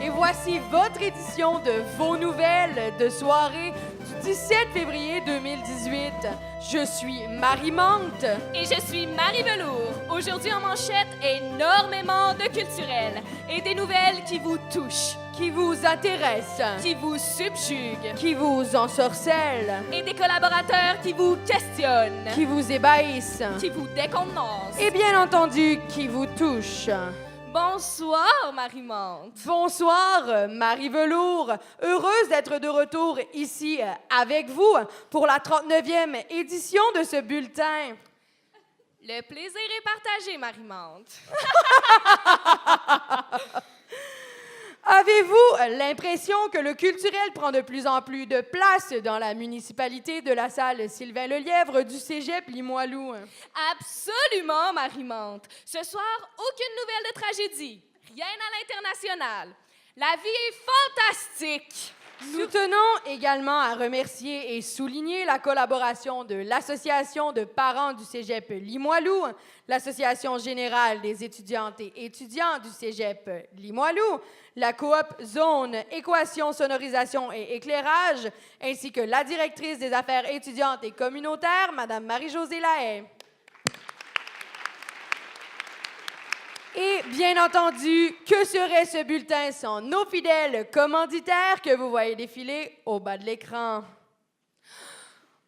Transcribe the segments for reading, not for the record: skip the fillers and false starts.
Et voici votre édition de vos nouvelles de soirée du 17 février 2018. Je suis Marie Mante. Et je suis Marie Velours. Aujourd'hui en manchette, énormément de culturel et des nouvelles qui vous touchent, Qui vous intéresse, qui vous subjuguent qui vous ensorcelle, et des collaborateurs qui vous questionnent, qui vous ébahisse qui vous décontenancent. et bien entendu qui vous touche. Bonsoir, Marie Mante. Bonsoir, Marie Velours. Heureuse d'être de retour ici avec vous pour la 39e édition de ce bulletin. Le plaisir est partagé, Marie Mante. Avez-vous l'impression que le culturel prend de plus en plus de place dans la municipalité de la salle Sylvain Lelièvre du Cégep Limoilou? Absolument, Marie Mante. Ce soir, aucune nouvelle de tragédie. Rien à l'international. La vie est fantastique. Nous tenons également à remercier et souligner la collaboration de l'Association de parents du Cégep Limoilou, l'Association générale des étudiantes et étudiants du Cégep Limoilou, la coop Zone Équation, Sonorisation et Éclairage, ainsi que la directrice des affaires étudiantes et communautaires, Mme Marie-Josée Lahaye. Et bien entendu, que serait ce bulletin sans nos fidèles commanditaires que vous voyez défiler au bas de l'écran?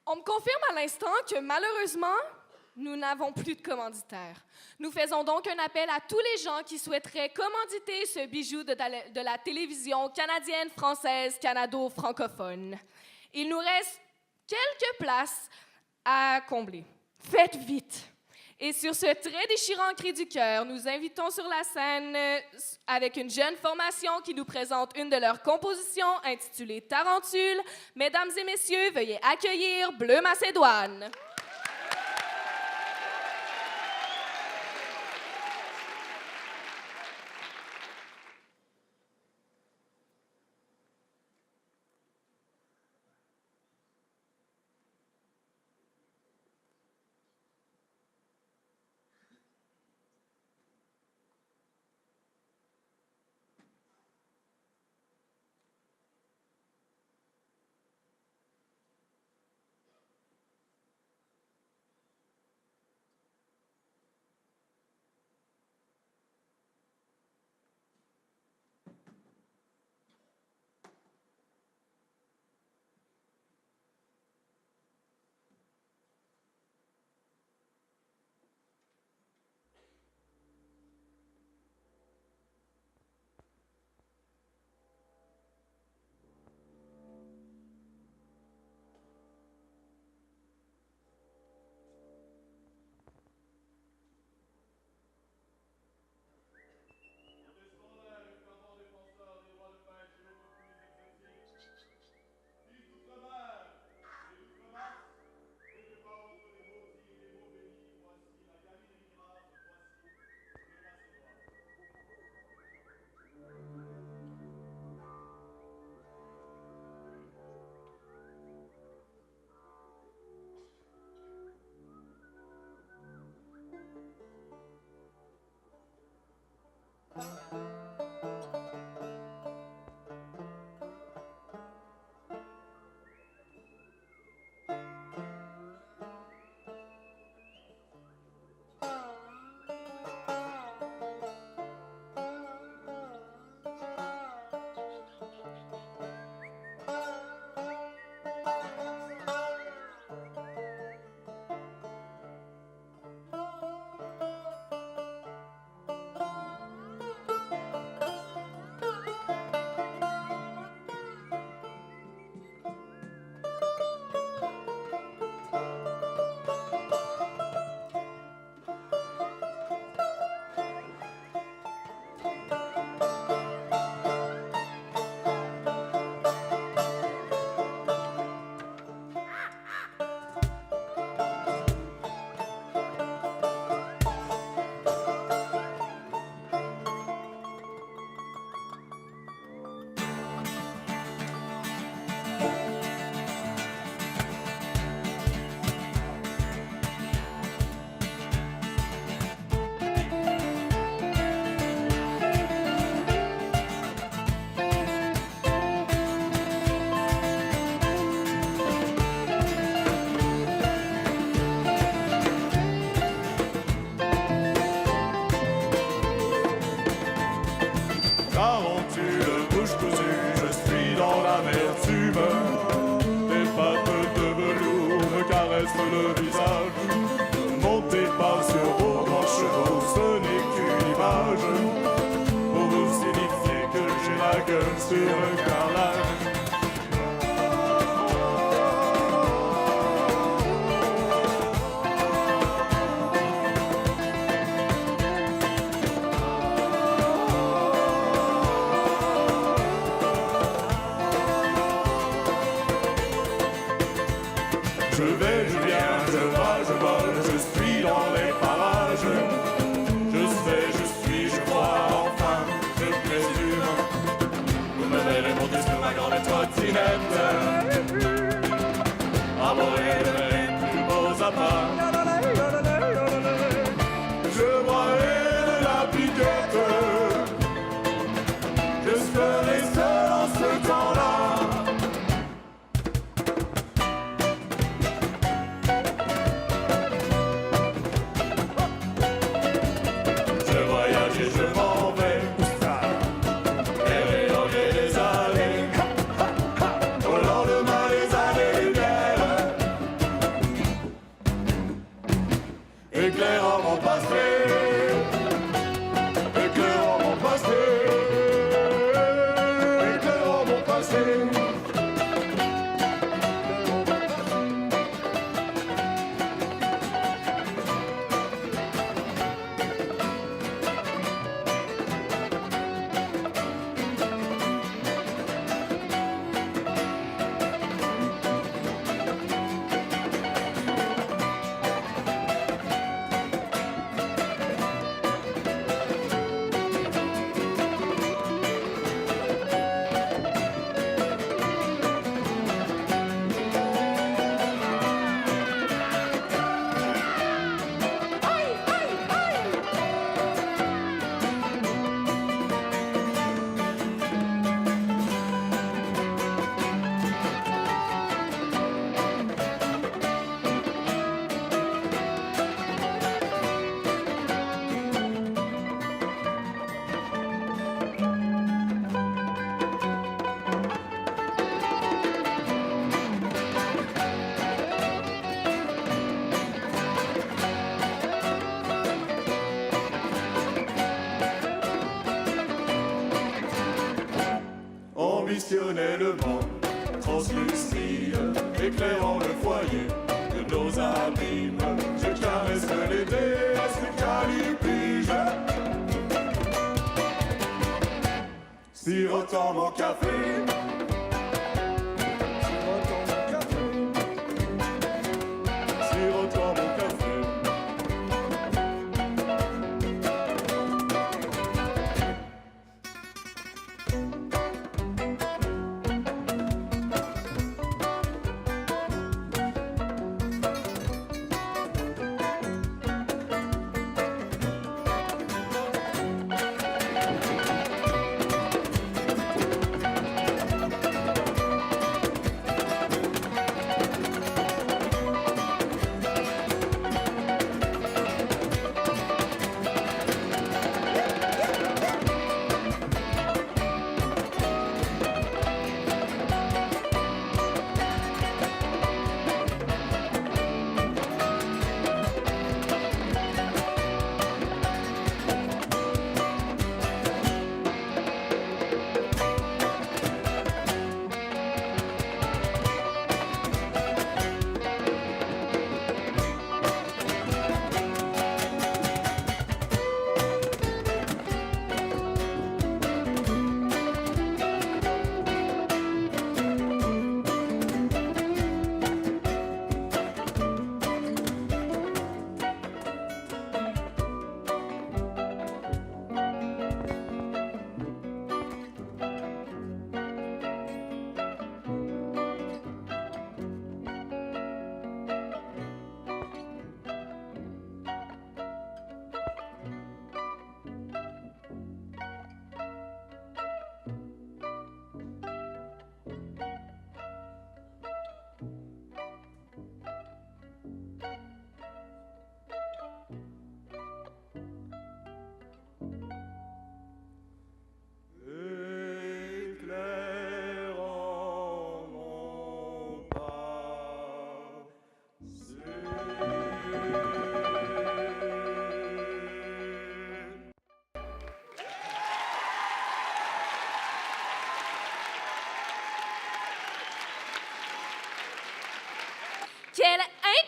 On me confirme à l'instant que malheureusement, nous n'avons plus de commanditaires. Nous faisons donc un appel à tous les gens qui souhaiteraient commanditer ce bijou de la télévision canadienne, française, canado-francophone. Il nous reste quelques places à combler. Faites vite! Et sur ce très déchirant cri du cœur, nous invitons sur la scène avec une jeune formation qui nous présente une de leurs compositions intitulée Tarentule. Mesdames et messieurs, veuillez accueillir Bleu Macédoine. caresse le visage. Ne montez pas sur vos grands chevaux, ce n'est qu'une image pour vous signifier que j'ai la gueule sur le carrelage. Je vais, je viens, je vais, je vole, je suis dans les parages. Je sais, je suis, je crois, enfin, je présume. Vous me verrez monter sur ma grande trottinette, arborée de mes plus beaux appâts. Je boirai de la piquette, je serai seul en ce temps-là. Éclairant mon passé, éclairant mon passé, éclairant mon passé. Ambitionnellement translucide, éclairant le foyer de nos abîmes. Je caresse les déesses du calipige, sirotant mon café. Sirotant mon café.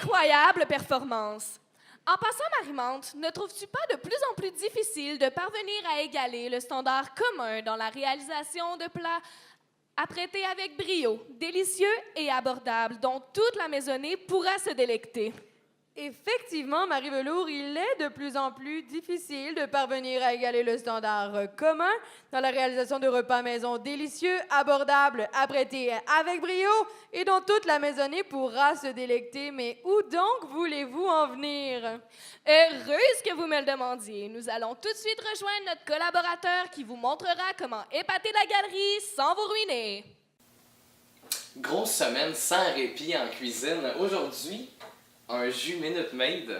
incroyable performance. En passant, Marie-Mante, ne trouves-tu pas de plus en plus difficile de parvenir à égaler le standard commun dans la réalisation de plats apprêtés avec brio, délicieux et abordables, dont toute la maisonnée pourra se délecter? Effectivement, Marie Velours, il est de plus en plus difficile de parvenir à égaler le standard commun dans la réalisation de repas maison délicieux, abordables, apprêtés avec brio et dont toute la maisonnée pourra se délecter. Mais où donc voulez-vous en venir? Heureuse que vous me le demandiez. Nous allons tout de suite rejoindre notre collaborateur qui vous montrera comment épater la galerie sans vous ruiner. Grosse semaine sans répit en cuisine. Aujourd'hui, un jus Minute Maid.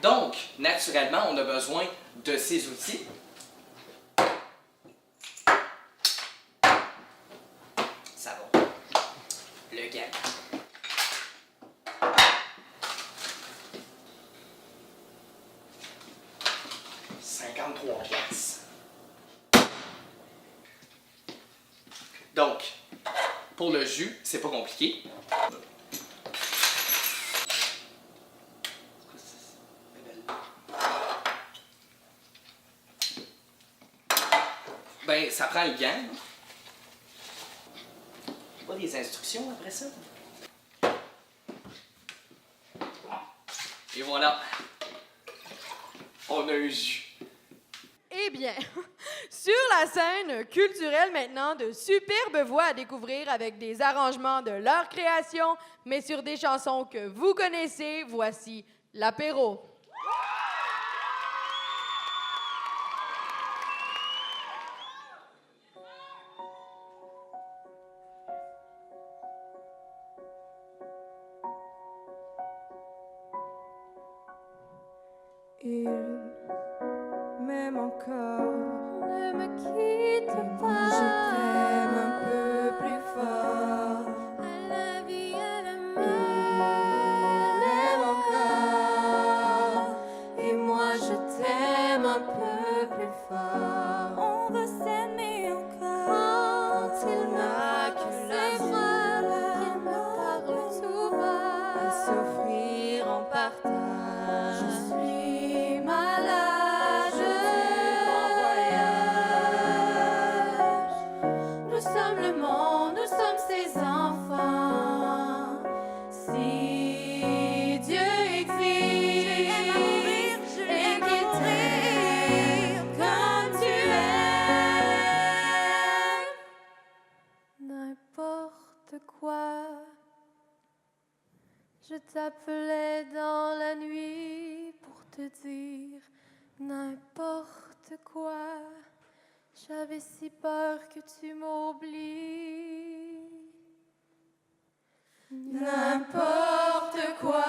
Donc, naturellement, on a besoin de ces outils. Savon. Le gag. « 53 piastres. » Donc, pour le jus, c'est pas compliqué. Ben, ça prend le gant. Pas des instructions après ça. Et voilà. On a un jus. Eh bien, sur la scène culturelle maintenant, de superbes voix à découvrir avec des arrangements de leur création, mais sur des chansons que vous connaissez, voici l'apéro. Il m'aime encore. Ne me quitte pas. Je t'aime un peu plus fort. À la vie, à la mort. Il m'aime encore. Et moi, je t'aime un peu plus fort. On va s'aimer encore. Quand il n'a que la voix qui me parle tout bas. À s'offrir en partage. Je t'appelais dans la nuit pour te dire n'importe quoi. J'avais si peur que tu m'oublies. N'importe quoi.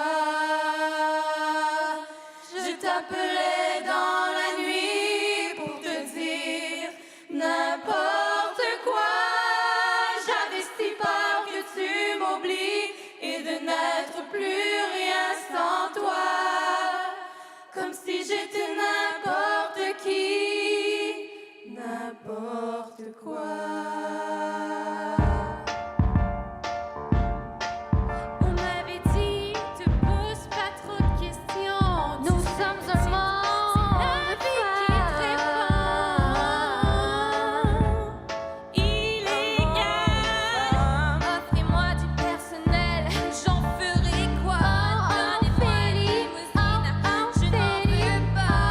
Je t'appelais dans la nuit pour te dire n'importe quoi. J'avais si peur que tu m'oublies et de n'être plus rien sans toi. Comme si j'étais n'importe qui, n'importe quoi. On m'avait dit, te pose pas trop de questions. Nous sommes un monde de qui te répond. Illégal. Offrez-moi du personnel, j'en ferai quoi? Donnez-moi une limousine, je n'en veux pas.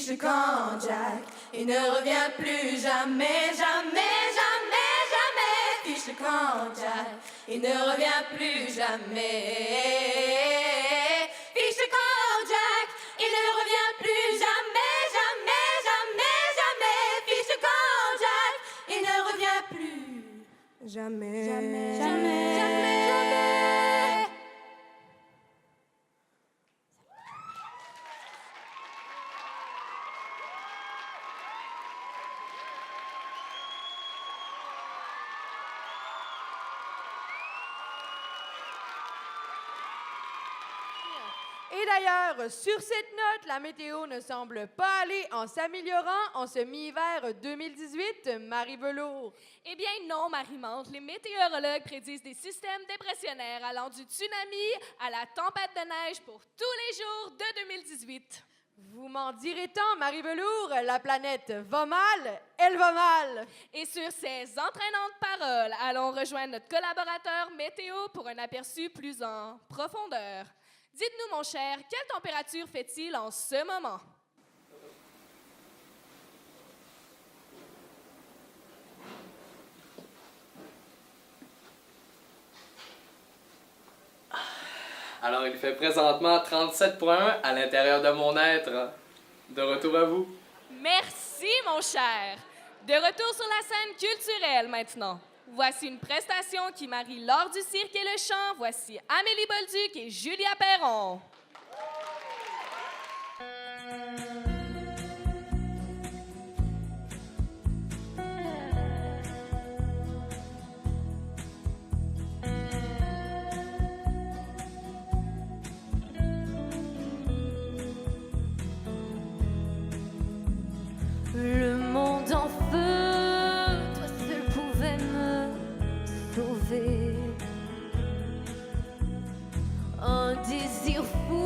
fiche le camp, Jack. Il ne revient plus jamais, jamais, jamais, jamais. Fiche le camp, Jack. Il ne revient plus jamais. Fiche le camp, Jack. Il ne revient plus jamais, jamais, jamais, jamais. Fiche le camp, Jack. Il ne revient plus jamais, jamais, jamais, jamais, jamais. Et d'ailleurs, sur cette note, la météo ne semble pas aller en s'améliorant en ce mi-hiver 2018. Marie Velours. Eh bien non, Marie-Mante. Les météorologues prédisent des systèmes dépressionnaires allant du tsunami à la tempête de neige pour tous les jours de 2018. Vous m'en direz tant, Marie Velours, la planète va mal, elle va mal. Et sur ces entraînantes paroles, allons rejoindre notre collaborateur météo pour un aperçu plus en profondeur. Dites-nous, mon cher, quelle température fait-il en ce moment? Alors, il fait présentement 37,1 à l'intérieur de mon être. De retour à vous. Merci, mon cher. De retour sur la scène culturelle maintenant. Voici une prestation qui marie l'art du cirque et le chant. Voici Amélie Bolduc et Julia Perron. Le monde en feu, toi seul pouvais me sauver. Un désir fou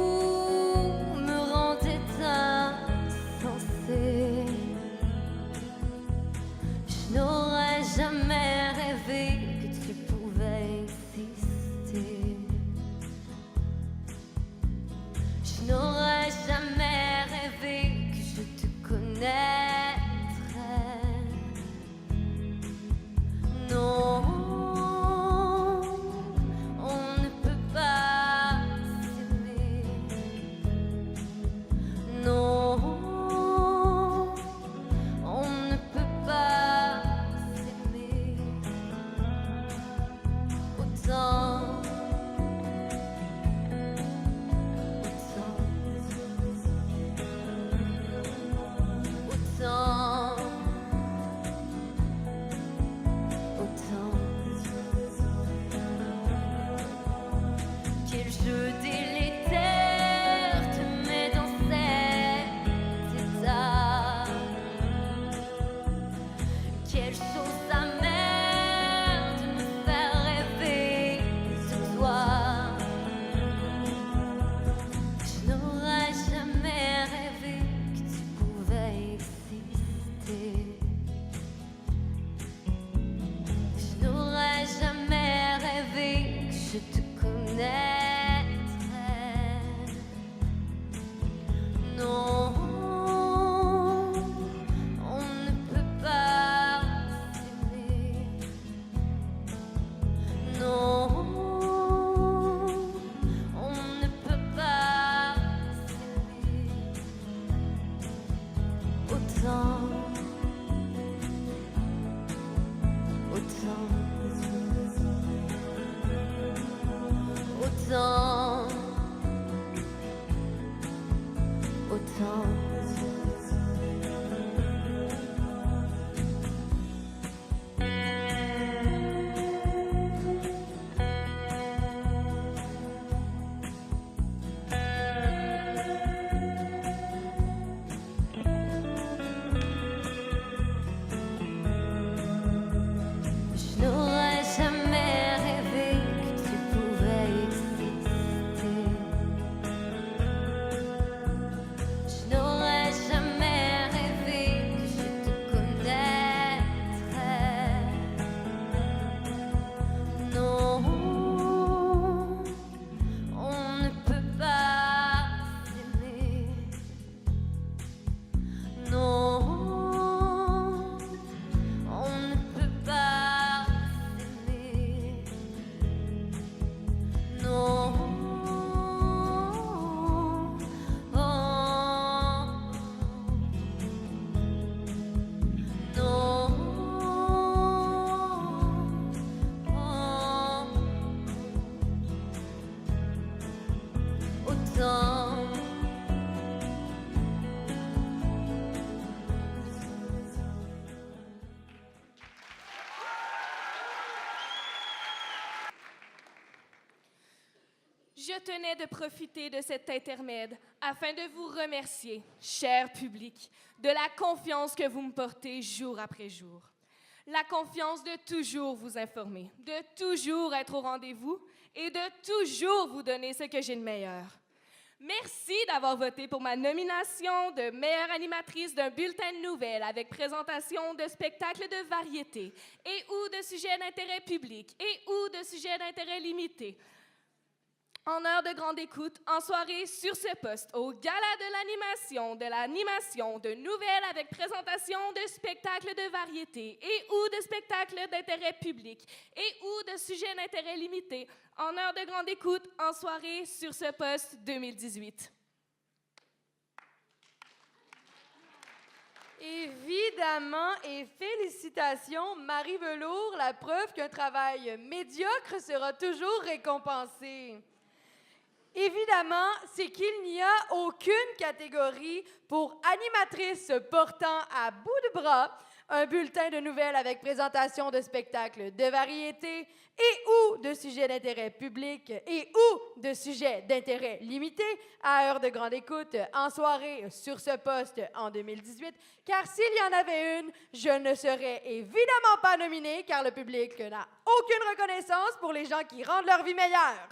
Je tenais de profiter de cet intermède afin de vous remercier, cher public, de la confiance que vous me portez jour après jour. La confiance de toujours vous informer, de toujours être au rendez-vous et de toujours vous donner ce que j'ai de meilleur. Merci d'avoir voté pour ma nomination de meilleure animatrice d'un bulletin de nouvelles avec présentation de spectacles de variété et ou de sujets d'intérêt public et ou de sujets d'intérêt limité. En heure de grande écoute, en soirée sur ce poste, au gala de l'animation de nouvelles avec présentation de spectacles de variété et ou de spectacles d'intérêt public et ou de sujets d'intérêt limité. En heure de grande écoute, en soirée sur ce poste 2018. Évidemment et félicitations, Marie Velours, la preuve qu'un travail médiocre sera toujours récompensé. Évidemment, c'est qu'il n'y a aucune catégorie pour animatrice portant à bout de bras un bulletin de nouvelles avec présentation de spectacles de variété et ou de sujets d'intérêt public et ou de sujets d'intérêt limité à heure de grande écoute en soirée sur ce poste en 2018, car s'il y en avait une, je ne serais évidemment pas nominée car le public n'a aucune reconnaissance pour les gens qui rendent leur vie meilleure.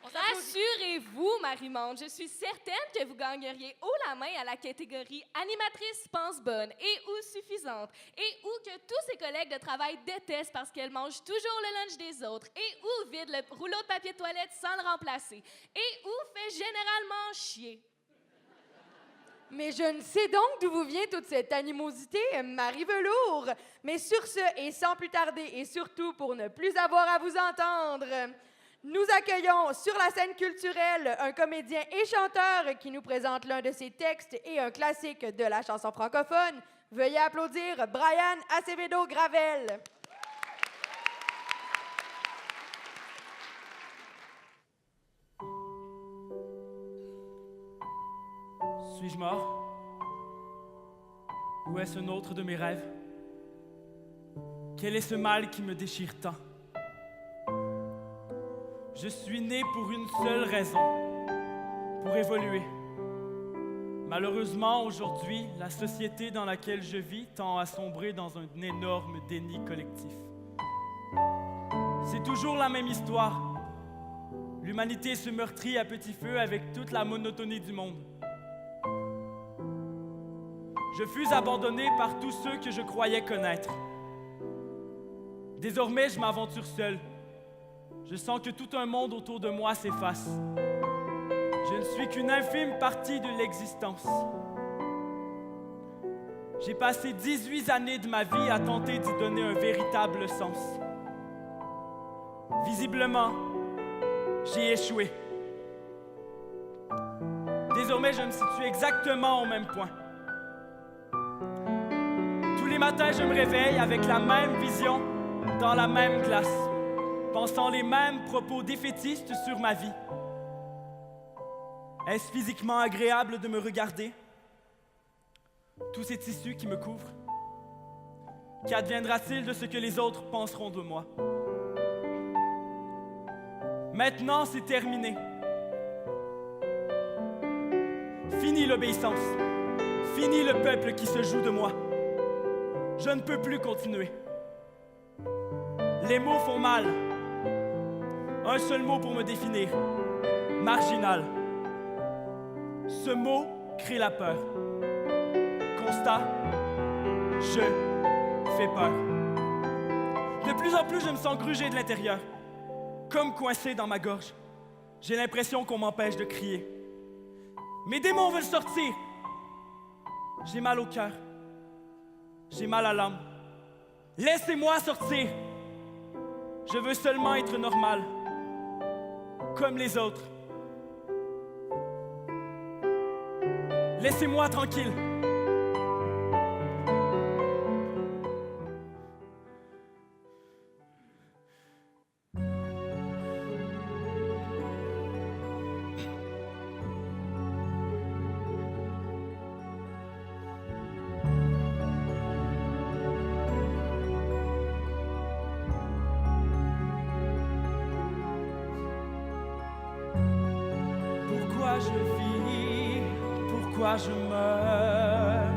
Rassurez-vous, Marie-Monde, je suis certaine que vous gagneriez haut la main à la catégorie animatrice pense bonne et ou suffisante et ou que tous ses collègues de travail détestent parce qu'elle mange toujours le lunch des autres et ou vide le rouleau de papier de toilette sans le remplacer et ou fait généralement chier. Mais je ne sais donc d'où vous vient toute cette animosité, Marie Velours. Mais sur ce, et sans plus tarder, et surtout pour ne plus avoir à vous entendre, nous accueillons sur la scène culturelle un comédien et chanteur qui nous présente l'un de ses textes et un classique de la chanson francophone. Veuillez applaudir Brian Acevedo-Gravel. Suis-je mort? Ou est-ce un autre de mes rêves? Quel est ce mal qui me déchire tant? Je suis né pour une seule raison, pour évoluer. Malheureusement, aujourd'hui, la société dans laquelle je vis tend à sombrer dans un énorme déni collectif. C'est toujours la même histoire. L'humanité se meurtrit à petit feu avec toute la monotonie du monde. Je fus abandonné par tous ceux que je croyais connaître. Désormais, je m'aventure seul. Je sens que tout un monde autour de moi s'efface. Je ne suis qu'une infime partie de l'existence. J'ai passé 18 années de ma vie à tenter d'y donner un véritable sens. Visiblement, j'ai échoué. Désormais, je me situe exactement au même point. Tous les matins, je me réveille avec la même vision, dans la même glace, pensant les mêmes propos défaitistes sur ma vie. Est-ce physiquement agréable de me regarder? Tous ces tissus qui me couvrent? Qu'adviendra-t-il de ce que les autres penseront de moi? Maintenant, c'est terminé. Fini l'obéissance. Fini le peuple qui se joue de moi. Je ne peux plus continuer. Les mots font mal. Un seul mot pour me définir. Marginal. Ce mot crée la peur. Constat, je fais peur. De plus en plus, je me sens grugé de l'intérieur, comme coincé dans ma gorge. J'ai l'impression qu'on m'empêche de crier. Mes démons veulent sortir. J'ai mal au cœur. J'ai mal à l'âme. Laissez-moi sortir. Je veux seulement être normal, comme les autres. Laissez-moi tranquille. Pourquoi je vis, pourquoi je meurs?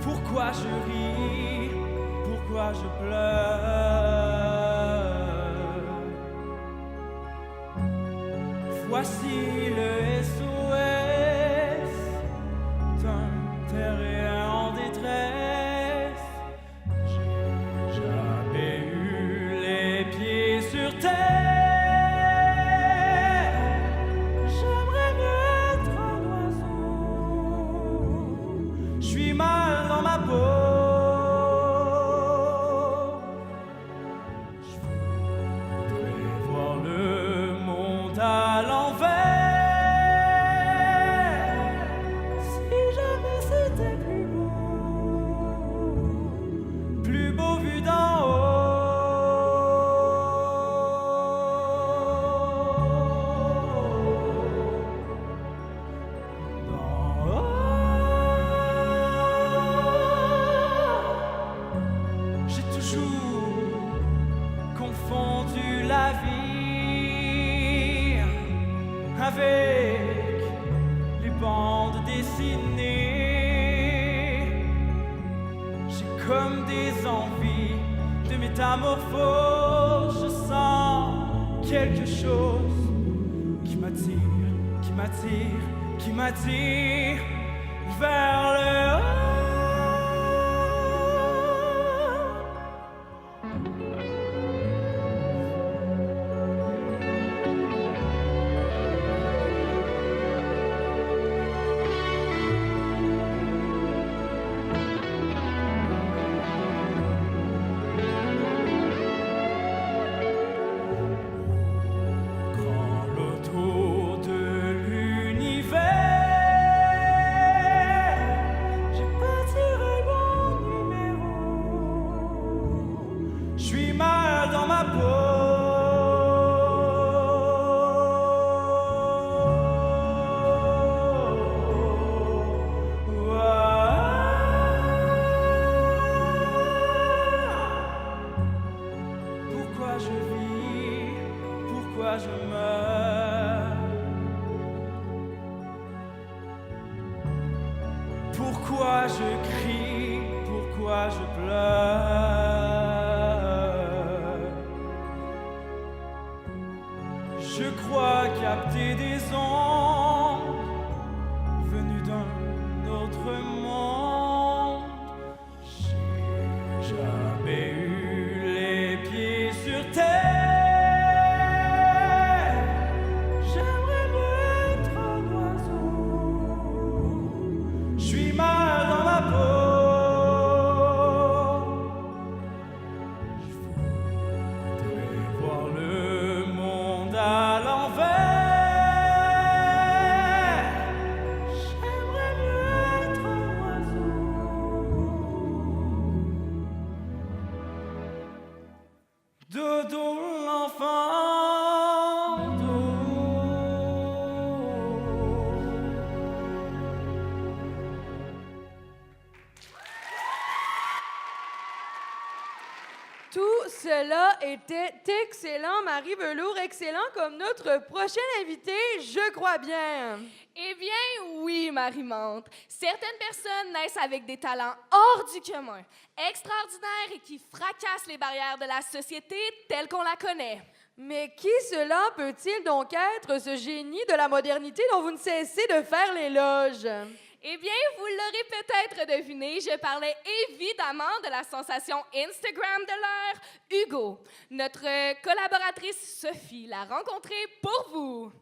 Pourquoi je ris, pourquoi je pleure? Voici le SOS d'un terrien en détresse. J'ai jamais eu les pieds sur terre. J'aimerais mieux être un oiseau. Je suis mal dans ma peau. Je voudrais voir le monde à l'envers. Si jamais c'était plus beau vu d'en J'ai toujours confondu la vie avec les bandes dessinées. J'ai comme des envies de métamorphose. Je sens quelque chose qui m'attire, qui m'attire, qui m'attire vers le haut. Grand loto de l'univers, j'ai pas tiré le bon numéro. Je suis mal dans ma Pourquoi je vis, pourquoi je meurs? Pourquoi je crie, pourquoi je pleure? Je crois capter des ondes venues d'un autre monde. J'ai jamais eu les pieds sur terre. J'aimerais mieux être un oiseau. Je suis mal dans ma peau. Je voudrais voir le monde à l'envers. J'aimerais mieux être un oiseau. Dodo l'enfant. Tout cela était excellent, Marie Velours, excellent comme notre prochaine invitée, je crois bien. Eh bien, oui, Marie-Mante. Certaines personnes naissent avec des talents hors du commun, extraordinaires et qui fracassent les barrières de la société telle qu'on la connaît. Mais qui cela peut-il donc être, ce génie de la modernité dont vous ne cessez de faire l'éloge? Eh bien, vous l'aurez peut-être deviné, je parlais évidemment de la sensation Instagram de l'heure, Hugo. Notre collaboratrice Sophie l'a rencontré pour vous.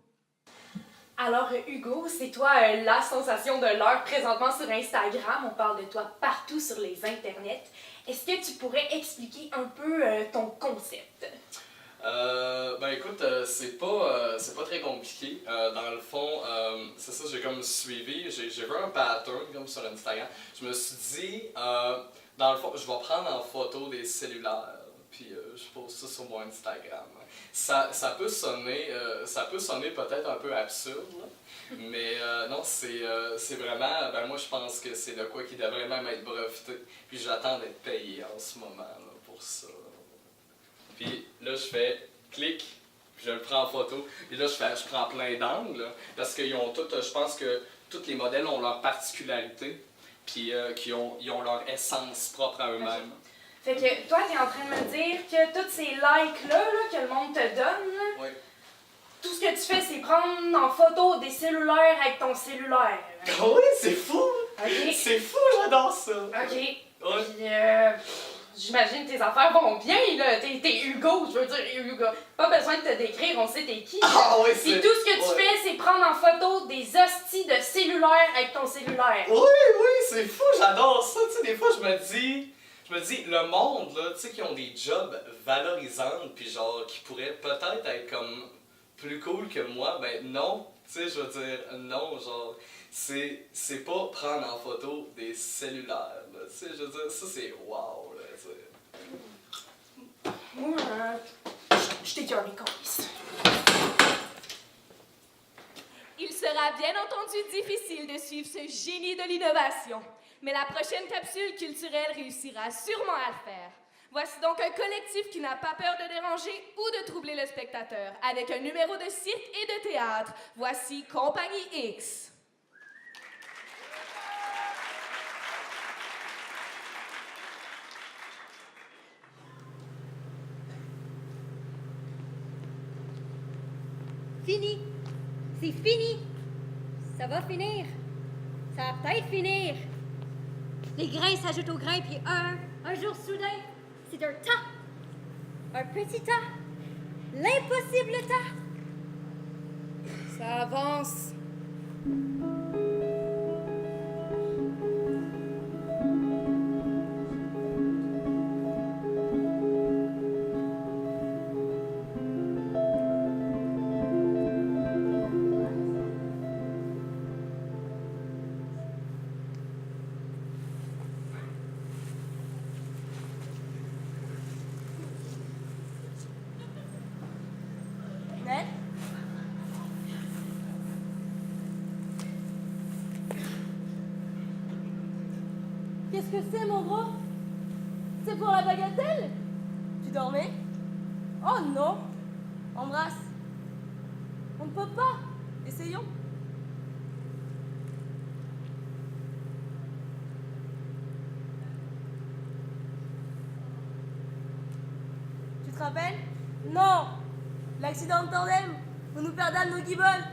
Alors, Hugo, c'est toi la sensation de l'heure présentement sur Instagram. On parle de toi partout sur les internets. Est-ce que tu pourrais expliquer un peu ton concept? Ben écoute, c'est pas très compliqué. Dans le fond, c'est ça, j'ai comme suivi, j'ai vu un pattern comme sur Instagram. Je me suis dit, dans le fond, je vais prendre en photo des cellulaires, puis je pose ça sur mon Instagram. Ça peut sonner peut-être un peu absurde, là, mais non, c'est vraiment, ben moi je pense que c'est de quoi qui devrait même être breveté. Puis j'attends d'être payé en ce moment là, pour ça. Puis là, je fais clic, puis je le prends en photo. Puis là, je prends plein d'angles, là, parce qu'ils ont tout, je pense que tous les modèles ont leur particularité, puis ils ont leur essence propre à eux-mêmes. Fait que toi, t'es en train de me dire que tous ces likes-là que le monde te donne, là, Oui. tout ce que tu fais, c'est prendre en photo des cellulaires avec ton cellulaire. Ah oui, c'est fou! OK. C'est fou, j'adore ça! OK. Ouais. Puis, j'imagine que tes affaires vont bien, là. T'es Hugo, je veux dire, Hugo. Pas besoin de te décrire, on sait t'es qui. Ah oui, Puis c'est... tout ce que tu fais, c'est prendre en photo des hosties de cellulaire avec ton cellulaire. Oui, oui, c'est fou, j'adore ça. Tu sais, des fois, je me dis, le monde, là, tu sais, qui ont des jobs valorisants, puis genre, qui pourraient peut-être être comme plus cool que moi, ben non, tu sais, je veux dire, non, genre, c'est pas prendre en photo des cellulaires, là, tu sais, je veux dire, ça, c'est wow, là, tu sais. Moi, je t'écœure les colis. Il sera bien entendu difficile de suivre ce génie de l'innovation, mais la prochaine capsule culturelle réussira sûrement à le faire. Voici donc un collectif qui n'a pas peur de déranger ou de troubler le spectateur, avec un numéro de cirque et de théâtre. Voici Compagnie X. Fini. C'est fini. Ça va finir. Ça va peut-être finir. Les grains s'ajoutent aux grains, puis un jour soudain, c'est un tas. Un petit tas. L'impossible tas. Ça avance. Ned? Qu'est-ce que c'est, mon gros? C'est pour la bagatelle? Tu dormais? Oh non! Embrasse. On ne peut pas. Essayons. Tu te rappelles? Non! L'accident de tandem où nous perdâmes nos guibolles.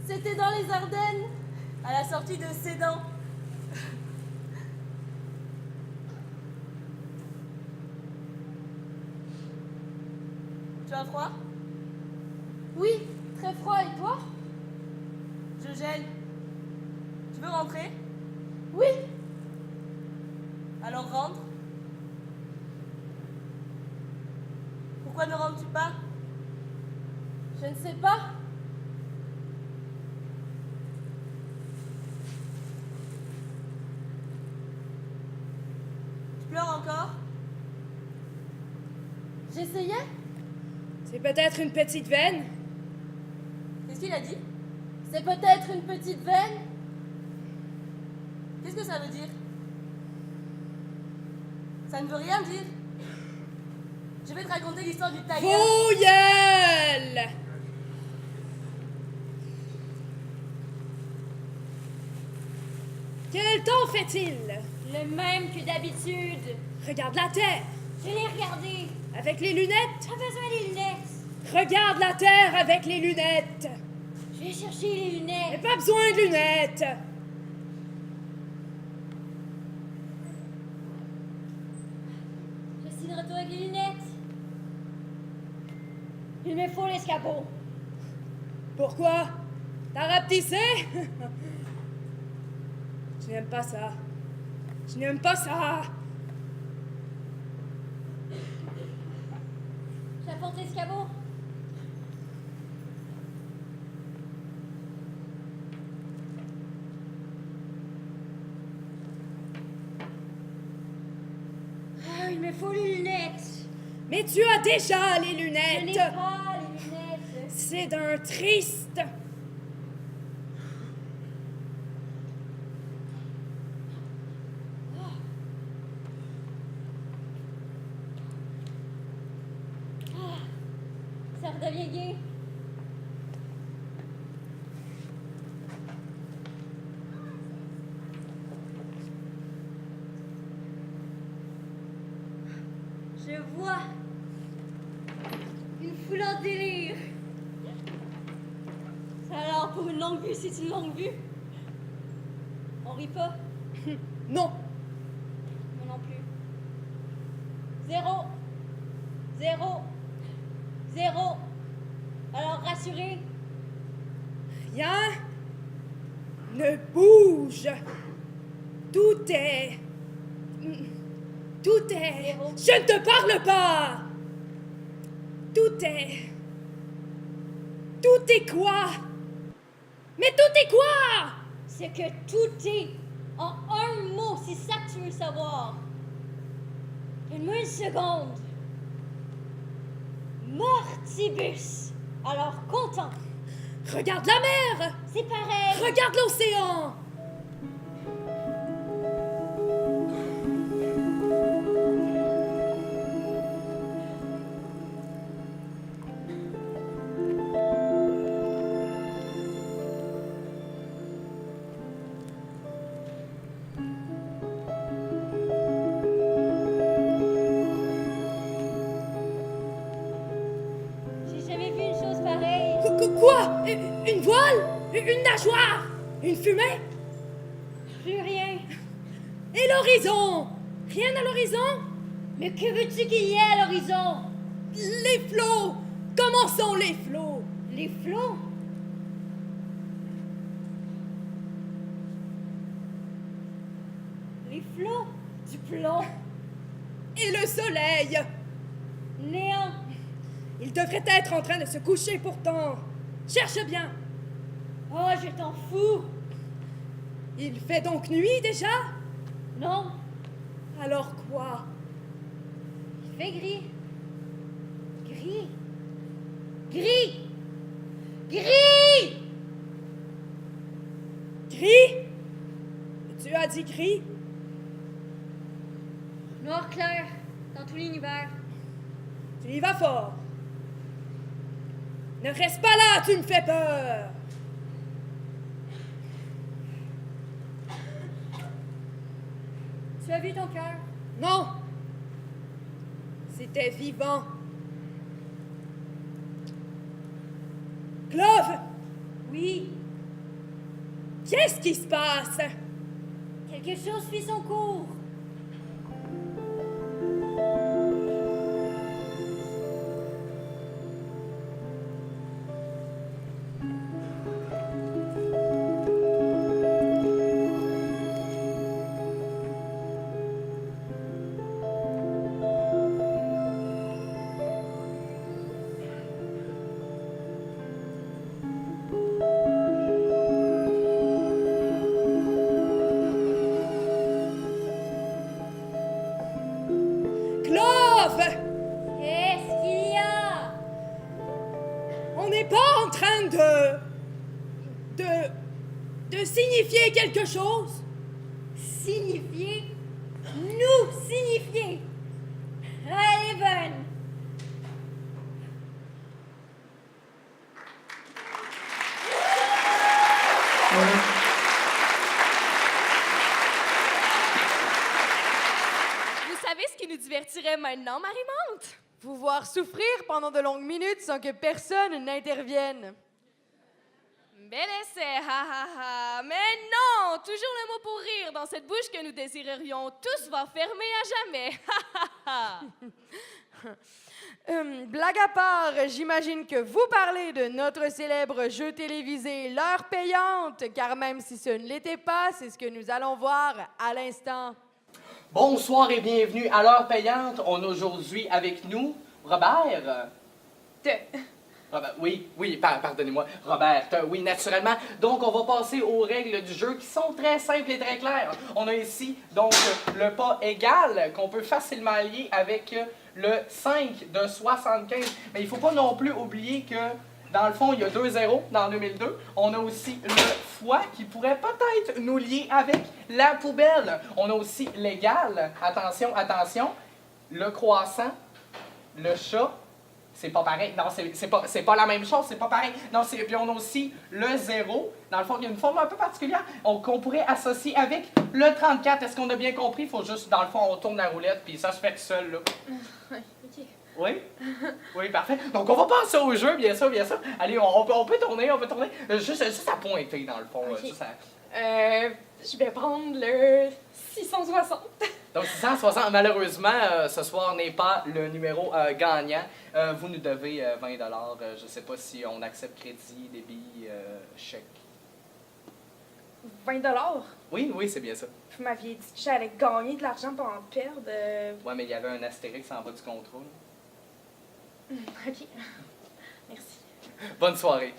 C'était dans les Ardennes, à la sortie de Sedan. Tu as froid? Oui, très froid. Et toi? Je gèle. Tu veux rentrer? Oui. Alors rentre. Pourquoi ne rentres-tu pas? Je ne sais pas. Tu pleures encore? J'essayais. C'est peut-être une petite veine. Qu'est-ce qu'il a dit? C'est peut-être une petite veine. Qu'est-ce que ça veut dire? Ça ne veut rien dire. Je vais te raconter l'histoire du tiger. Fouilleule! Quel temps fait-il? Le même que d'habitude. Regarde la terre. Je l'ai regardé. Avec les lunettes. Pas besoin des lunettes. Regarde la terre avec les lunettes. Je vais chercher les lunettes. Pas besoin de lunettes. Je suis de retour avec les lunettes. Il me faut l'escabeau. Pourquoi? T'as rapetissé? Je n'aime pas ça. Je n'aime pas ça. J'apporte l'escabeau. Ah, il me faut les lunettes. Mais tu as déjà les Je n'ai lunettes. pas les lunettes. C'est d'un triste. Ça redevient gai. Je vois une foule en délire. Alors, pour une longue vue, c'est une longue vue. On rit pas. Non. Moi non plus. 0. 0. 0. Alors, rassurez. Rien ne bouge. Tout est. Tout est. Zéro. Je ne te parle pas. Tout est. Tout est quoi? Mais tout est quoi? C'est que tout est en un mot, c'est ça que tu veux savoir. Donne-moi une seconde. Mortibus. Alors, content. Regarde la mer. C'est pareil. Regarde l'océan. J'ai jamais vu une chose pareille. Quoi? Une voile? Une nageoire? Une fumée? Plus rien. Et l'horizon? Rien à l'horizon? Mais que veux-tu qu'il y ait à l'horizon? Les flots! Comment sont les flots? Les flots? Les flots? Du plomb? Et le soleil? Néant? Il devrait être en train de se coucher pourtant. Cherche bien. Oh, je t'en fous. Il fait donc nuit déjà? Non, Alors quoi? il fait gris. Gris. Gris. Gris. Gris? Tu as dit gris? Noir clair, dans tout l'univers. Tu y vas fort. Ne reste pas là, tu me fais peur. Tu as vu ton cœur? Non. C'était vivant. Clove, Oui. qu'est-ce qui se passe? Quelque chose suit son cours. Clove, Qu'est-ce qu'il y a? on n'est pas en train de signifier quelque chose? Signifier? Nous signifier. Elle est bonne. Vous savez ce qui nous divertirait maintenant, Marie-Mante? Vous voir souffrir pendant de longues minutes sans que personne n'intervienne. Bel essai, ha ha ha. Mais non, toujours le mot pour rire dans cette bouche que nous désirerions tous voir fermer à jamais. Ha ha ha. Blague à part, j'imagine que vous parlez de notre célèbre jeu télévisé L'heure payante, car même si ce ne l'était pas, c'est ce que nous allons voir à l'instant. Bonsoir et bienvenue à l'heure payante. On a aujourd'hui avec nous Robert. Robert, oui, pardonnez-moi. Robert, oui, naturellement. Donc, on va passer aux règles du jeu qui sont très simples et très claires. On a ici, donc, le pas égal qu'on peut facilement lier avec le 5 de 75. Mais il ne faut pas non plus oublier que, dans le fond, il y a 2 zéros dans 2002. On a aussi le fois qui pourrait peut-être nous lier avec la poubelle. On a aussi l'égal. Attention, attention. Le croissant, le chat. C'est pas pareil. Non, c'est pas la même chose, c'est pas pareil. Non, puis on a aussi le 0. Dans le fond, il y a une forme un peu particulière qu'on pourrait associer avec le 34. Est-ce qu'on a bien compris? Il faut juste, dans le fond, on tourne la roulette, puis ça se fait tout seul, là. OK. Oui? Oui, parfait. Donc, on va passer au jeu, bien sûr, bien sûr. Allez, on peut tourner, Juste à pointer, dans le fond. OK. Juste à... Je vais prendre le 660. Donc, 660, malheureusement, ce soir n'est pas le numéro gagnant. Vous nous devez 20 $. Je ne sais pas si on accepte crédit, débit, chèque. 20 $? Oui, c'est bien ça. Vous m'aviez dit que j'allais gagner de l'argent pour en perdre. Ouais, mais il y avait un astérix en bas du contrôle. OK. Merci. Bonne soirée.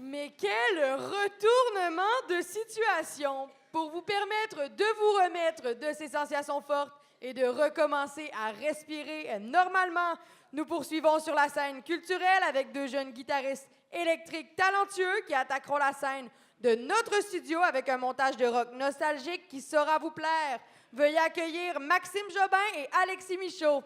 Mais quel retournement de situation! Pour vous permettre de vous remettre de ces sensations fortes et de recommencer à respirer normalement, nous poursuivons sur la scène culturelle avec 2 jeunes guitaristes électriques talentueux qui attaqueront la scène de notre studio avec un montage de rock nostalgique qui saura vous plaire. Veuillez accueillir Maxime Jobin et Alexis Michaud.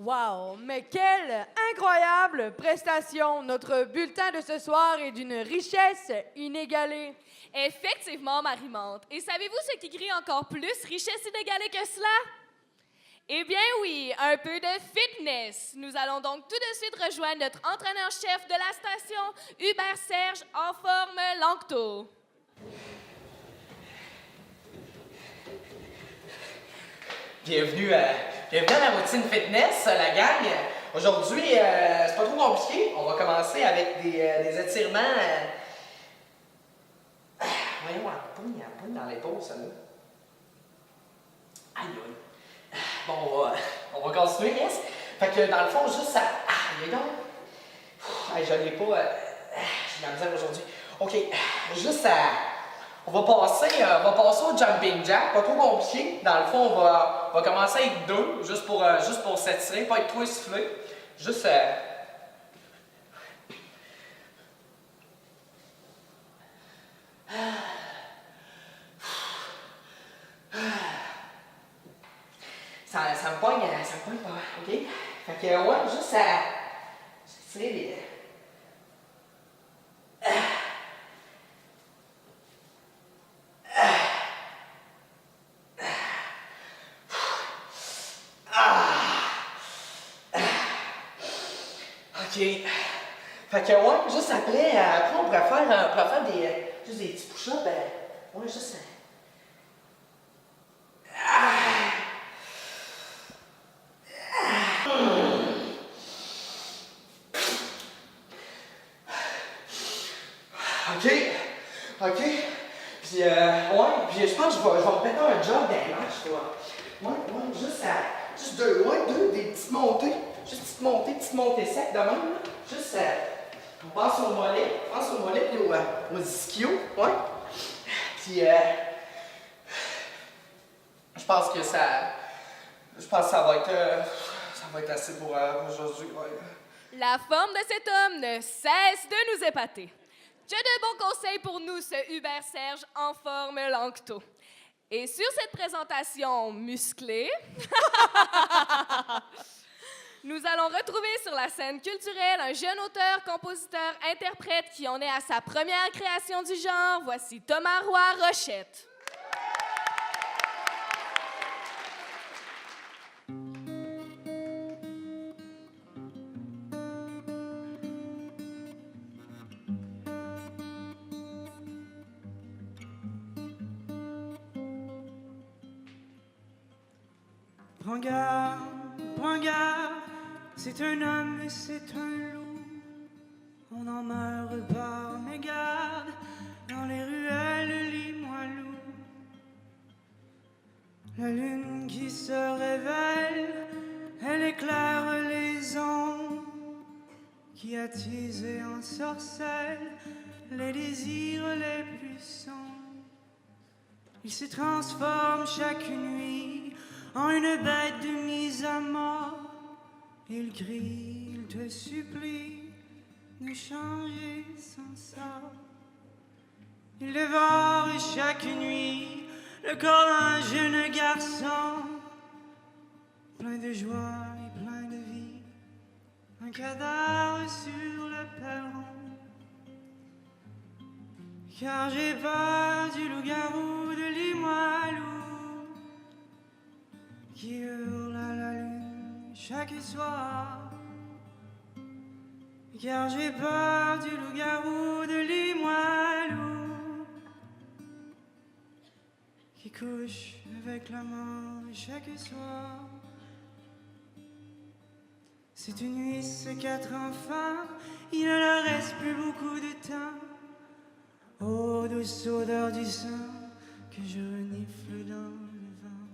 Wow, mais quelle incroyable prestation! Notre bulletin de ce soir est d'une richesse inégalée. Effectivement, Marie-Mante. Et savez-vous ce qui crie encore plus richesse inégalée que cela? Eh bien oui, un peu de fitness. Nous allons donc tout de suite rejoindre notre entraîneur-chef de la station, Hubert Serge, en forme Lanctot. Bienvenue à la routine fitness, la gang. Aujourd'hui, c'est pas trop compliqué. On va commencer avec des étirements. Voyons, elle pogne dans l'épaule, celle-là. Aïe, aïe. Bon, on va continuer, yes. Fait que dans le fond, juste ça. Aïe, donc. Aïe, je l'ai pas. J'ai de la misère aujourd'hui. OK, juste ça. On va passer au jumping jack, pas trop compliqué. Dans le fond, on va commencer avec 2, juste pour s'étirer, pas être trop essoufflé. Juste. Ça me pogne pas, OK? Fait que, ouais, juste à s'étirer les. OK. Fait que, ouais, juste après on pourrait faire juste des petits push-ups. Ouais, juste. OK. Puis, puis je pense que je vais me péter un job dans les matchs, quoi. Ouais, juste des petites montées. Juste petites montées secs de même, là. Juste, on passe au mollet, puis aux ischios, ouais. Puis, je pense que ça va être assez pour aujourd'hui, ouais. La forme de cet homme ne cesse de nous épater. Que de bons conseils pour nous, ce Hubert Serge en forme Lanctot. Et sur cette présentation musclée, nous allons retrouver sur la scène culturelle un jeune auteur, compositeur, interprète qui en est à sa première création du genre. Voici Thomas Roy Rochette. Prends garde, c'est un homme et c'est un loup. On n'en meurt pas, mais garde, dans les ruelles, lis-moi-loup. La lune qui se révèle, elle éclaire les ombres, qui attise et ensorcelle les désirs les plus sombres. Il se transforme chaque nuit en une bête de mise à mort. Il crie, il te supplie de changer son sort. Il dévore chaque nuit le corps d'un jeune garçon, plein de joie et plein de vie, un cadavre sur le perron. Car j'ai peur du loup-garou de Limoilou, qui hurle à la lune chaque soir. Car j'ai peur du loup-garou de Limoilou, qui couche avec la mort chaque soir. Cette nuit, ces 4 enfants, il ne leur reste plus beaucoup de temps. Oh, douce odeur du sang que je renifle dans le vent.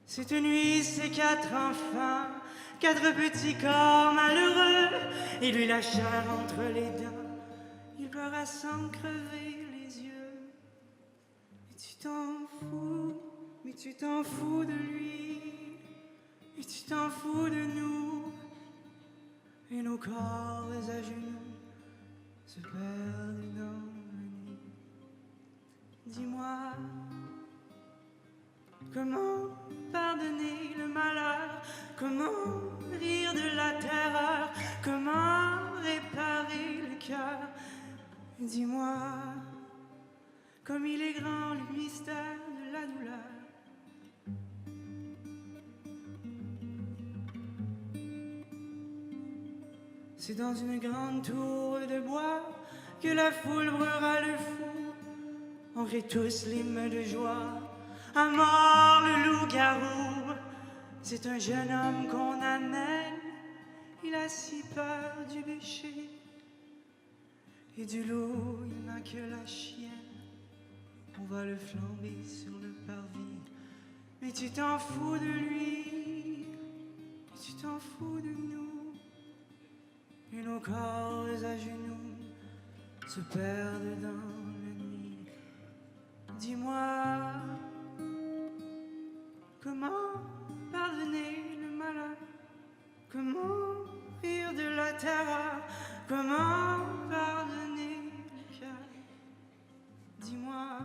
Cette nuit, ces 4 enfants, 4 petits corps malheureux, et lui la chair entre les dents, il pleure à s'en crever les yeux. Et tu t'en fous, mais tu t'en fous de lui, et tu t'en fous de nous, et nos corps à genoux se perdent dans la nuit. Dis-moi, Comment pardonner le malheur? Comment rire de la terreur? Comment réparer le cœur? Dis-moi, comme il est grand le mystère de la douleur. C'est dans une grande tour de bois que la foule brûlera le fou. On crie tous l'hymne de joie. À mort le loup-garou. C'est un jeune homme qu'on amène. Il a si peur du bûcher. Et du loup, il n'a que la chienne. On va le flamber sur le parvis. Mais tu t'en fous de lui. Et tu t'en fous de nous. Et nos corps à genoux se perdent dans la nuit. Dis-moi, comment pardonner le malheur? Comment rire de la terreur? Comment pardonner le cœur? Dis-moi,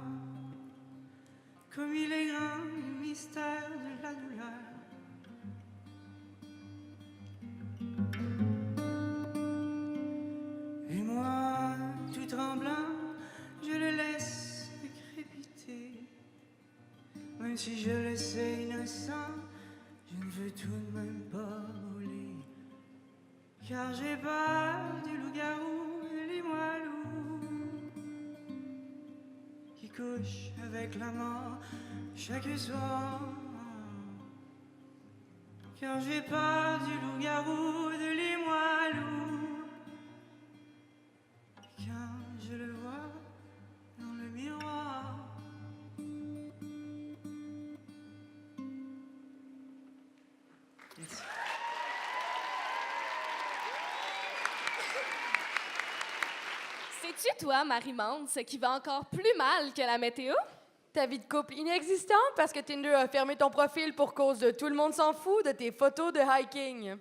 comme il est grand le mystère de la douleur. Et moi, tout tremblant, je le laisse crépiter. Même si je le sais innocent, je ne veux tout de même pas brûler. Car j'ai peur du loup-garou et des moelleux qui couchent avec la mort chaque soir. Car j'ai peur du loup-garou et de les moelleux. Quand je le vois dans le miroir. Merci. Sais-tu, toi, Marie-Mande, ce qui va encore plus mal que la météo? Ta vie de couple inexistante parce que Tinder a fermé ton profil pour cause de tout le monde s'en fout de tes photos de hiking.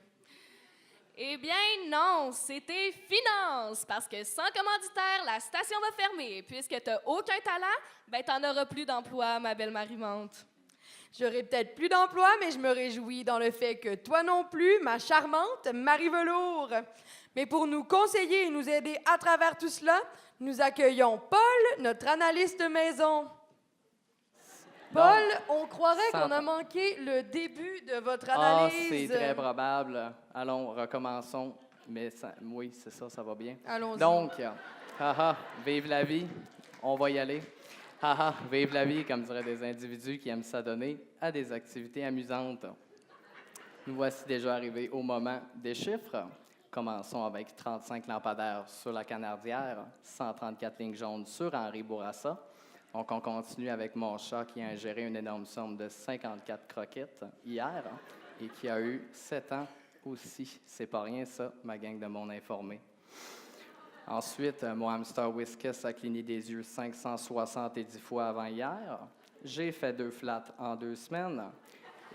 Eh bien non, c'était finance, parce que sans commanditaire, la station va fermer. Puisque t'as aucun talent, ben t'en auras plus d'emploi, ma belle Marie-Mande. J'aurai peut-être plus d'emploi, mais je me réjouis dans le fait que toi non plus, ma charmante Marie Velours. Mais pour nous conseiller et nous aider à travers tout cela, nous accueillons Paul, notre analyste maison. Paul, on croirait qu'on a manqué le début de votre analyse. C'est très probable. Allons, recommençons. Mais oui, c'est ça, ça va bien. Allons-y. Donc, vive la vie. On va y aller. Vive la vie, comme diraient des individus qui aiment s'adonner à des activités amusantes. Nous voici déjà arrivés au moment des chiffres. Commençons avec 35 lampadaires sur la Canardière, 134 lignes jaunes sur Henri Bourassa. Donc, on continue avec mon chat qui a ingéré une énorme somme de 54 croquettes hier et qui a eu 7 ans aussi. C'est pas rien, ça, ma gang de mon informé. Ensuite, mon hamster Whiskas a cligné des yeux 570 fois avant hier. J'ai fait 2 flats en 2 semaines.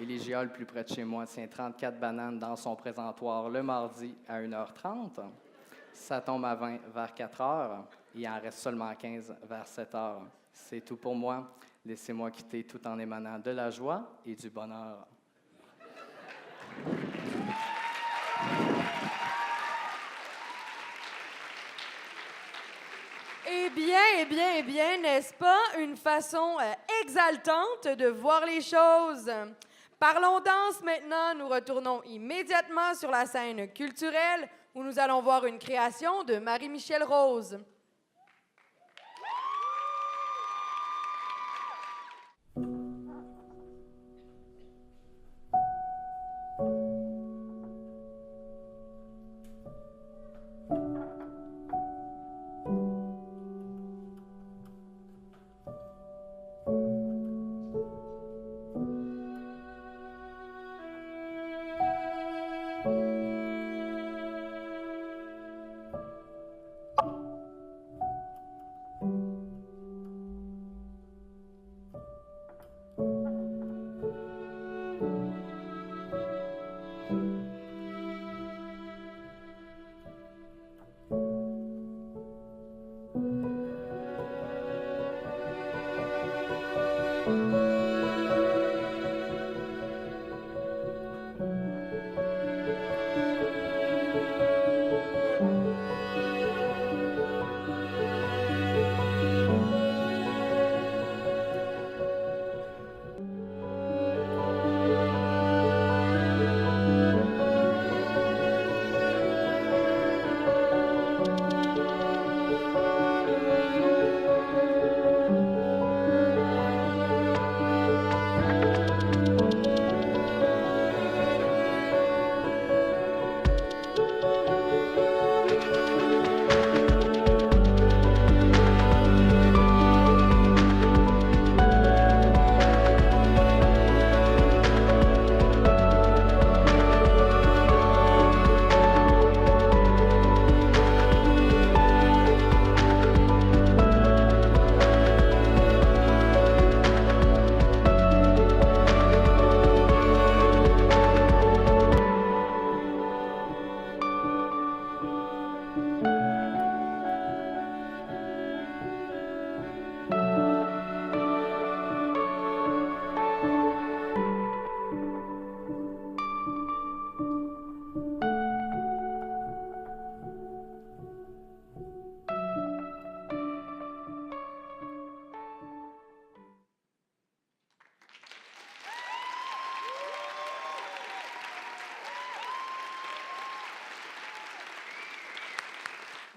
Et Légia, le plus près de chez moi, tient 34 bananes dans son présentoir le mardi à 1h30. Ça tombe à 20 vers 4h. Il en reste seulement 15 vers 7h. C'est tout pour moi. Laissez-moi quitter tout en émanant de la joie et du bonheur. Eh bien, n'est-ce pas une façon exaltante de voir les choses? Parlons danse maintenant. Nous retournons immédiatement sur la scène culturelle où nous allons voir une création de Marie-Michel Rose.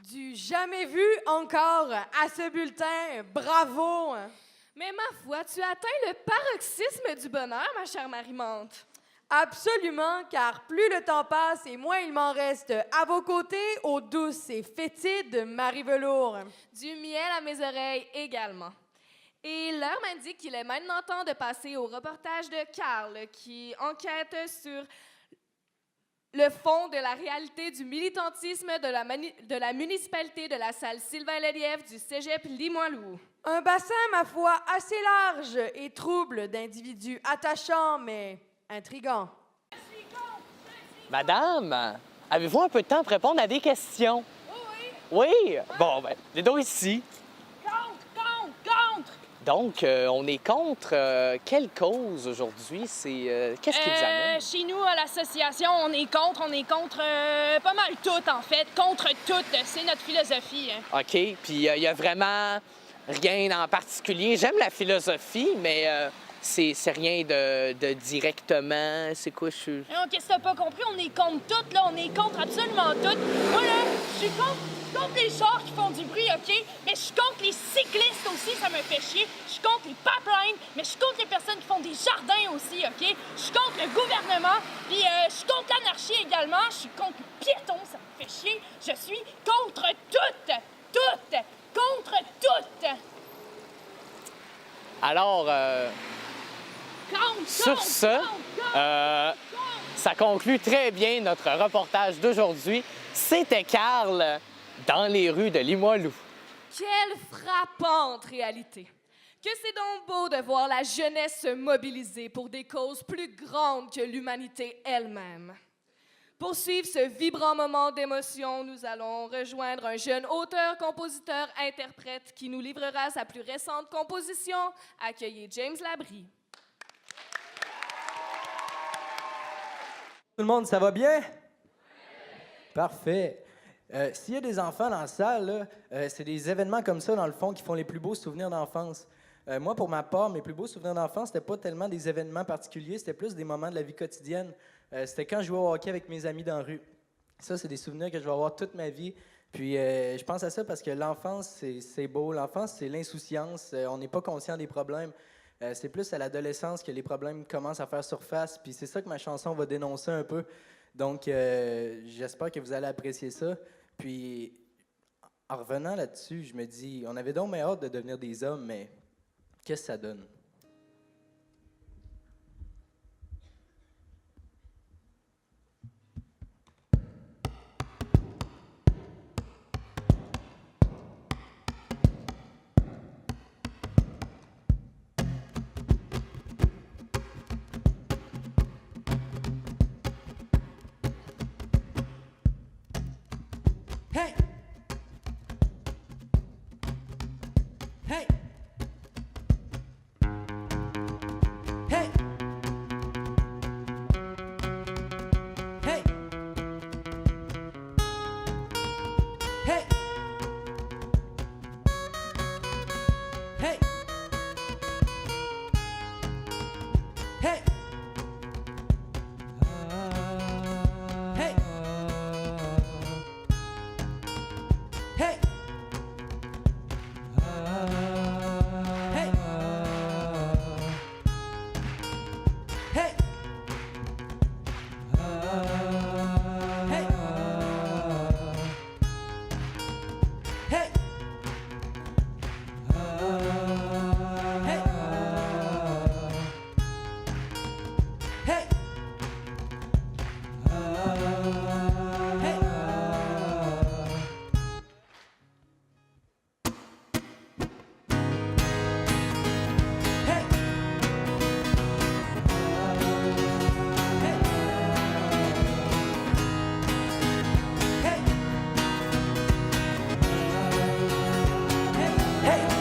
Du jamais vu encore à ce bulletin. Bravo! Mais ma foi, tu atteins le paroxysme du bonheur, ma chère Marie-Mante. Absolument, car plus le temps passe et moins il m'en reste à vos côtés, aux douces et fétides Marie Velours. Du miel à mes oreilles également. Et l'heure m'indique qu'il est maintenant temps de passer au reportage de Carl, qui enquête sur le fond de la réalité du militantisme de la municipalité de la salle Sylvain-Lelièvre du cégep Limoilou. Un bassin, ma foi, assez large et trouble d'individus attachants, mais intrigants. Madame, avez-vous un peu de temps pour répondre à des questions? Oui. Oui? Bon, ben, les deux ici. Contre! Donc, on est contre quelle cause aujourd'hui? C'est qu'est-ce qui vous amène? Chez nous, à l'association, on est contre pas mal tout, en fait. Contre tout, c'est notre philosophie. Hein. OK, puis il y a vraiment rien en particulier. J'aime la philosophie, mais c'est rien de directement... C'est quoi, Non, qu'est-ce que t'as pas compris? On est contre tout, là. On est contre absolument tout. Moi, là, je suis contre les chars qui font du bruit, OK? Mais je suis contre les cyclistes aussi, ça me fait chier. Je suis contre les pipelines, mais je suis contre les personnes qui font des jardins aussi, OK? Je suis contre le gouvernement, puis je suis contre l'anarchie également. Je suis contre les piétons, ça me fait chier. Je suis contre tout! Contre tout! Alors, sur ce, ça conclut très bien notre reportage d'aujourd'hui. C'était Carl dans les rues de Limoilou. Quelle frappante réalité! Que c'est donc beau de voir la jeunesse se mobiliser pour des causes plus grandes que l'humanité elle-même. Pour suivre ce vibrant moment d'émotion, nous allons rejoindre un jeune auteur, compositeur, interprète qui nous livrera sa plus récente composition. Accueillez James Labrie. Tout le monde, ça va bien? Parfait. S'il y a des enfants dans la salle, là, c'est des événements comme ça, dans le fond, qui font les plus beaux souvenirs d'enfance. Moi, pour ma part, mes plus beaux souvenirs d'enfance, c'était pas tellement des événements particuliers, c'était plus des moments de la vie quotidienne. C'était quand je jouais au hockey avec mes amis dans la rue. Ça, c'est des souvenirs que je vais avoir toute ma vie. Puis, je pense à ça parce que l'enfance, c'est beau. L'enfance, c'est l'insouciance. On n'est pas conscient des problèmes. C'est plus à l'adolescence que les problèmes commencent à faire surface. Puis, c'est ça que ma chanson va dénoncer un peu. Donc, j'espère que vous allez apprécier ça. Puis, en revenant là-dessus, je me dis, on avait donc hâte de devenir des hommes, mais qu'est-ce que ça donne? Hey! Hey! Hey! Hey! Hey! Hey! Hey! Hey! Hey! Hey! Hey! Hey!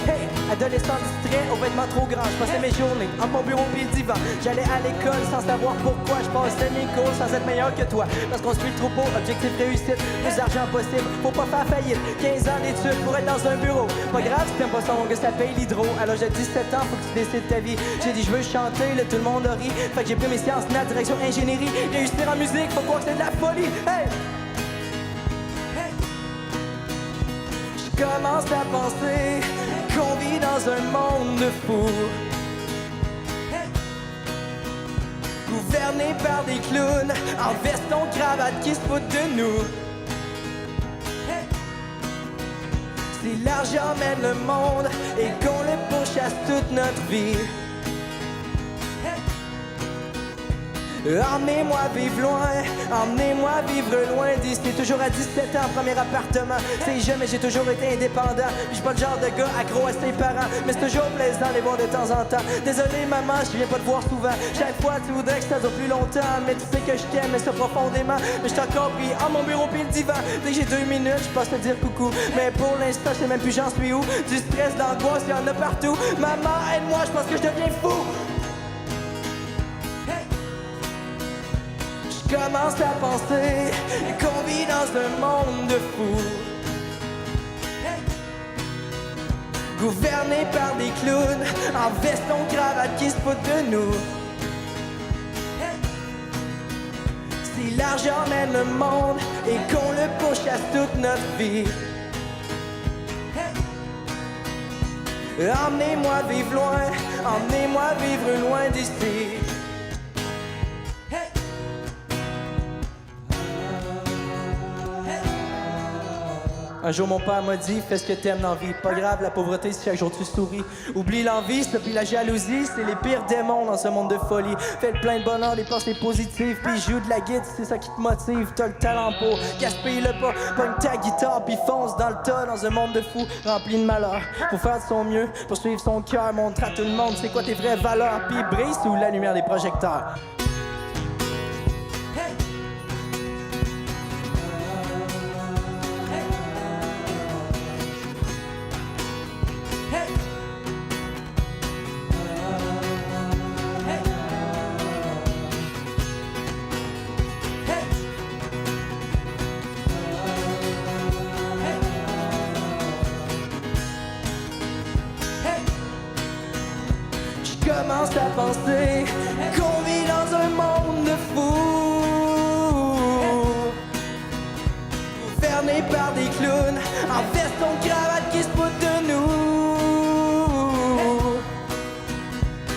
Hey! Adolescent distrait, aux vêtements trop grands, je passais mes journées en mon bureau puis le divan. J'allais à l'école sans savoir pourquoi, je passais mes cours sans être meilleur que toi. Parce qu'on suit le troupeau, objectif réussite, plus d'argent possible, faut pas faire faillite. 15 ans d'études pour être dans un bureau. Pas grave si t'aimes pas son que ça paye l'hydro. Alors j'ai 17 ans, faut que tu décides ta vie. J'ai dit je veux chanter, là tout le monde a ri. Fait que j'ai pris mes sciences nat, direction ingénierie. Réussir en musique, faut croire que c'est de la folie. Hey! Hey! Je commence à penser qu'on vit dans un monde de fous, gouverné par des clowns en veston cravate qui se foutent de nous. Si l'argent mène le monde et qu'on le pourchasse toute notre vie, emmenez-moi vivre loin, emmenez-moi vivre loin d'ici. Toujours à 17 ans, premier appartement. C'est jamais, j'ai toujours été indépendant. Puis je suis pas le genre de gars accro à ses parents, mais c'est toujours plaisant de les voir de temps en temps. Désolé maman, je viens pas te voir souvent. Chaque fois tu voudrais que ça dure plus longtemps, mais tu sais que je t'aime, mais ça profondément. Mais je t'ai encore pris en mon bureau puis le divan. Dès que j'ai 2 minutes, je passe te dire coucou. Mais pour l'instant, je sais même plus j'en suis où. Du stress, d'angoisse, y en a partout. Maman, aide-moi, je pense que je deviens fou. Je commence à penser qu'on vit dans un monde de fous, gouverné par des clowns en veston cravate qui se foutent de nous. Si l'argent mène le monde et qu'on le pourchasse toute notre vie, emmenez-moi vivre loin, emmenez-moi vivre loin d'ici. Un jour mon père m'a dit, fais ce que t'aimes dans la vie. Pas grave la pauvreté si chaque jour tu souris. Oublie l'envie, ça puis la jalousie, c'est les pires démons dans ce monde de folie. Fais le plein de bonheur, des pensées positives, puis joue de la guitare, c'est ça qui te motive. T'as le talent pour, gaspille-le pas, pogne ta guitare puis fonce dans le tas dans un monde de fous rempli de malheur. Faut faire de son mieux, pour suivre son cœur, montre à tout le monde c'est quoi tes vraies valeurs, puis brille sous la lumière des projecteurs. Commence à penser qu'on vit dans un monde de fous, gouverné par des clowns en veston cravate qui se foutent de nous.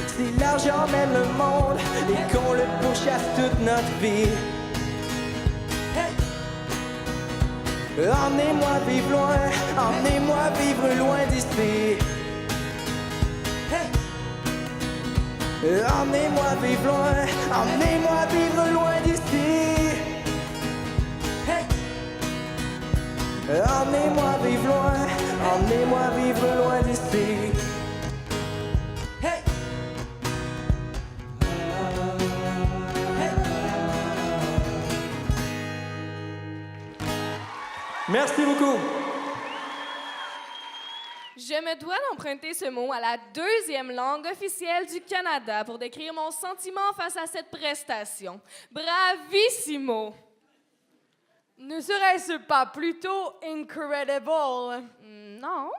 Si l'argent mène le monde et qu'on le pourchasse toute notre vie, emmenez-moi vivre loin, emmenez-moi vivre loin d'ici. Emmenez-moi vivre loin, emmenez-moi vivre loin d'ici. Emmenez-moi vivre loin, emmenez-moi vivre loin d'ici. Merci beaucoup. Je me dois d'emprunter ce mot à la 2e langue officielle du Canada pour décrire mon sentiment face à cette prestation. Bravissimo! Ne serait-ce pas plutôt incredible? Non.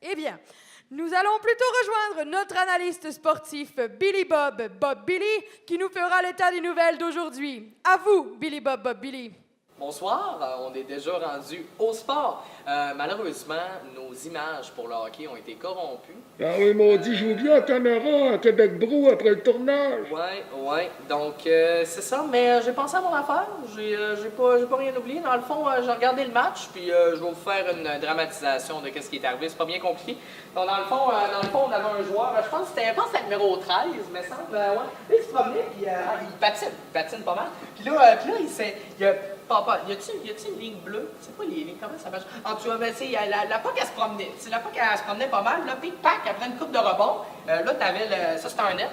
Eh bien, nous allons plutôt rejoindre notre analyste sportif Billy Bob Billy, qui nous fera l'état des nouvelles d'aujourd'hui. À vous, Billy Bob Billy. Bonsoir, on est déjà rendu au sport. Malheureusement, nos images pour le hockey ont été corrompues. Ah oui, maudit, j'ai oublié la caméra à Québec-Brou après le tournage. Ouais. Donc, c'est ça, mais j'ai pensé à mon affaire. J'ai pas rien oublié. Dans le fond, j'ai regardé le match, puis je vais vous faire une dramatisation de ce qui est arrivé. C'est pas bien compliqué. Donc, dans le fond, on avait un joueur, je pense que c'était le numéro 13, me semble. Ouais. Là, il se promenait, puis il patine pas mal. Puis là, Papa, y a-t-il une ligne bleue? C'est quoi les lignes? Comment ça marche? En tout cas, ben, la POC, elle se promenait. La POC, elle se promenait pas mal. Là, puis, pac, après une coupe de rebond, là, t'avais le... Ça, c'était un net.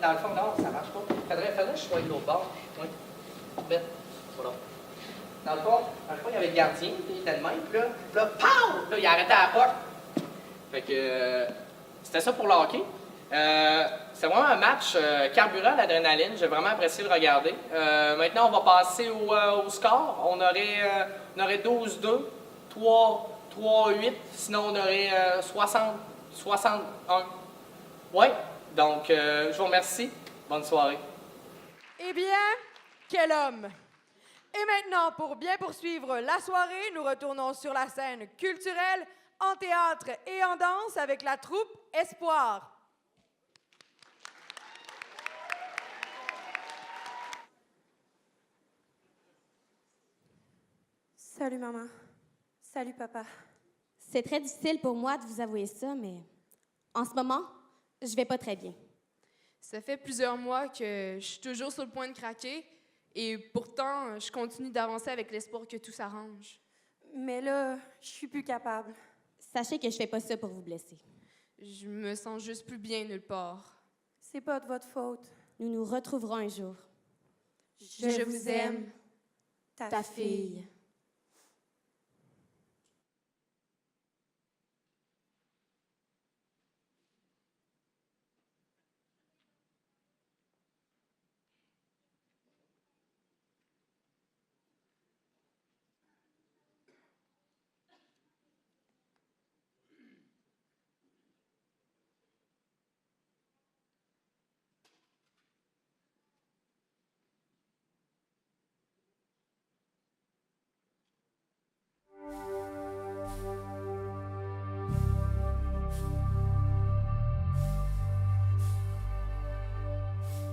Dans le fond, non, ça marche pas. Faudrait que je sois de l'autre bord. Oui. Bête. Voilà. Dans le fond, il y avait le gardien, il était de même. Puis là, pow! Là, il arrêtait la POC. Fait que... c'était ça pour le hockey. C'est vraiment un match carburant à l'adrénaline. J'ai vraiment apprécié de regarder. Maintenant, on va passer au score. On aurait 12-2, 3-8. Sinon, on aurait 60-61. Oui. Donc, je vous remercie. Bonne soirée. Eh bien, quel homme! Et maintenant, pour bien poursuivre la soirée, nous retournons sur la scène culturelle, en théâtre et en danse avec la troupe Espoir. Salut maman. Salut papa. C'est très difficile pour moi de vous avouer ça, mais en ce moment, je vais pas très bien. Ça fait plusieurs mois que je suis toujours sur le point de craquer et pourtant, je continue d'avancer avec l'espoir que tout s'arrange. Mais là, je suis plus capable. Sachez que je fais pas ça pour vous blesser. Je me sens juste plus bien nulle part. C'est pas de votre faute. Nous nous retrouverons un jour. Je vous aime, ta fille.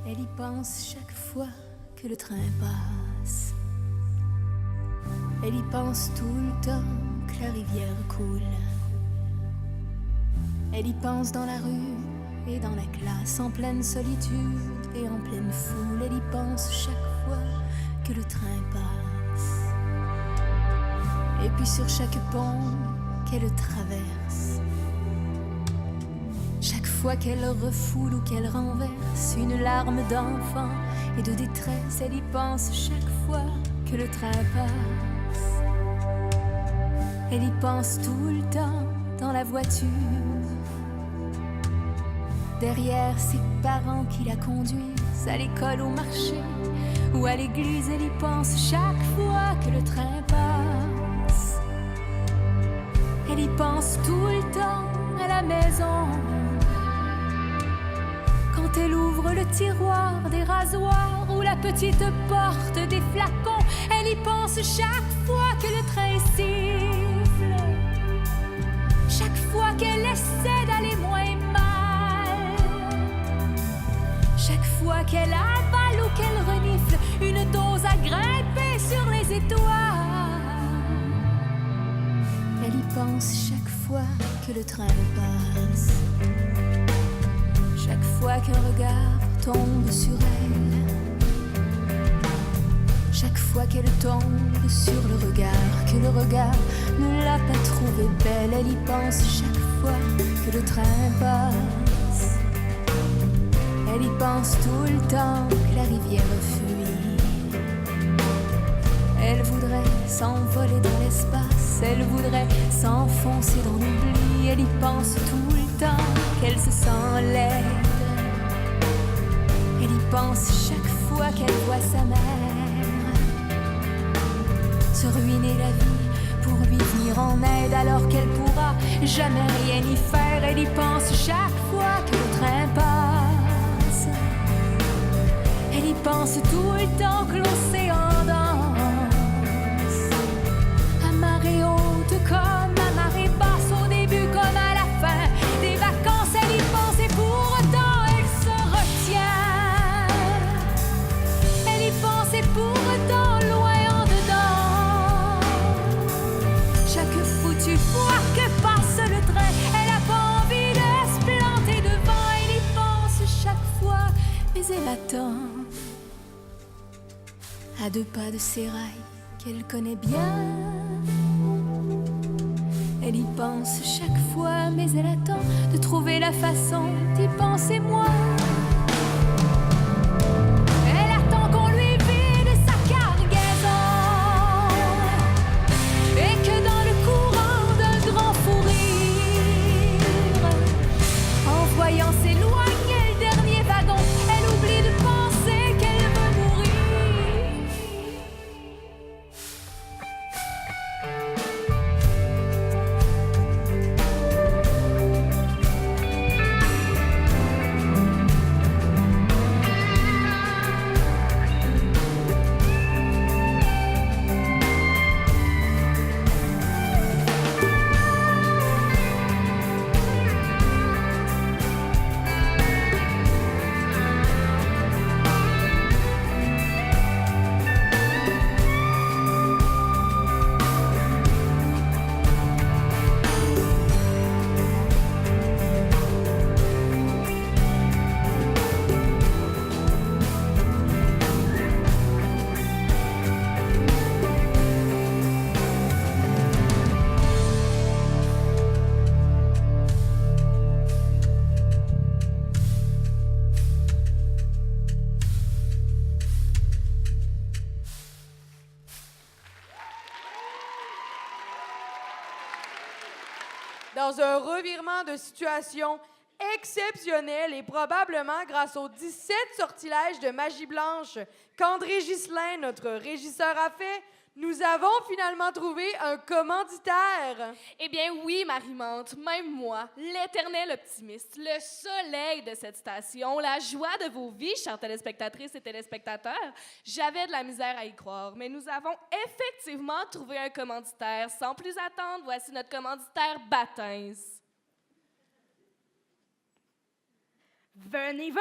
Elle y pense chaque fois que le train passe. Elle y pense tout le temps que la rivière coule. Elle y pense dans la rue et dans la classe, en pleine solitude et en pleine foule. Elle y pense chaque fois que le train passe. Et puis sur chaque pont qu'elle traverse, chaque fois qu'elle refoule ou qu'elle renverse une larme d'enfant et de détresse, elle y pense chaque fois que le train passe. Elle y pense tout le temps dans la voiture, derrière ses parents qui la conduisent à l'école, au marché ou à l'église. Elle y pense chaque fois que le train passe. Elle y pense tout le temps à la maison, quand elle ouvre le tiroir des rasoirs ou la petite porte des flacons. Elle y pense chaque fois que le train siffle, chaque fois qu'elle essaie d'aller moins mal, chaque fois qu'elle avale ou qu'elle renifle une dose à grimper sur les étoiles. Elle y pense chaque fois que le train passe, chaque fois qu'un regard tombe sur elle, chaque fois qu'elle tombe sur le regard, que le regard ne l'a pas trouvée belle. Elle y pense chaque fois que le train passe. Elle y pense tout le temps que la rivière fuit. Elle voudrait s'envoler dans l'espace, elle voudrait s'enfoncer dans l'oubli. Elle y pense tout le temps qu'elle se sent laide. Elle y pense chaque fois qu'elle voit sa mère se ruiner la vie pour lui venir en aide, alors qu'elle pourra jamais rien y faire. Elle y pense chaque fois que le train passe. Elle y pense tout le temps que l'océan danse, à marée haute comme à marée basse, au début comme à la fin des vacances. Elle y pense et pour autant elle se retient. Elle y pense et pour autant loin en dedans, chaque foutue fois que passe le train, elle a pas envie de se planter devant. Elle y pense chaque fois, mais elle attend à 2 pas de ses rails qu'elle connaît bien. Elle y pense chaque fois, mais elle attend de trouver la façon d'y penser moins. Elle attend qu'on lui vide sa cargaison et que dans le courant d'un grand fou rire, en voyant s'éloigner le dernier wagon, elle oublie de penser qu'elle veut mourir. Dans un revirement de situation exceptionnel et probablement grâce aux 17 sortilèges de magie blanche qu'André Ghislain, notre régisseur, a fait, nous avons finalement trouvé un commanditaire. Eh bien oui, Marie-Mante, même moi, l'éternel optimiste, le soleil de cette station, la joie de vos vies, chères téléspectatrices et téléspectateurs, j'avais de la misère à y croire, mais nous avons effectivement trouvé un commanditaire. Sans plus attendre, voici notre commanditaire Batins. Venez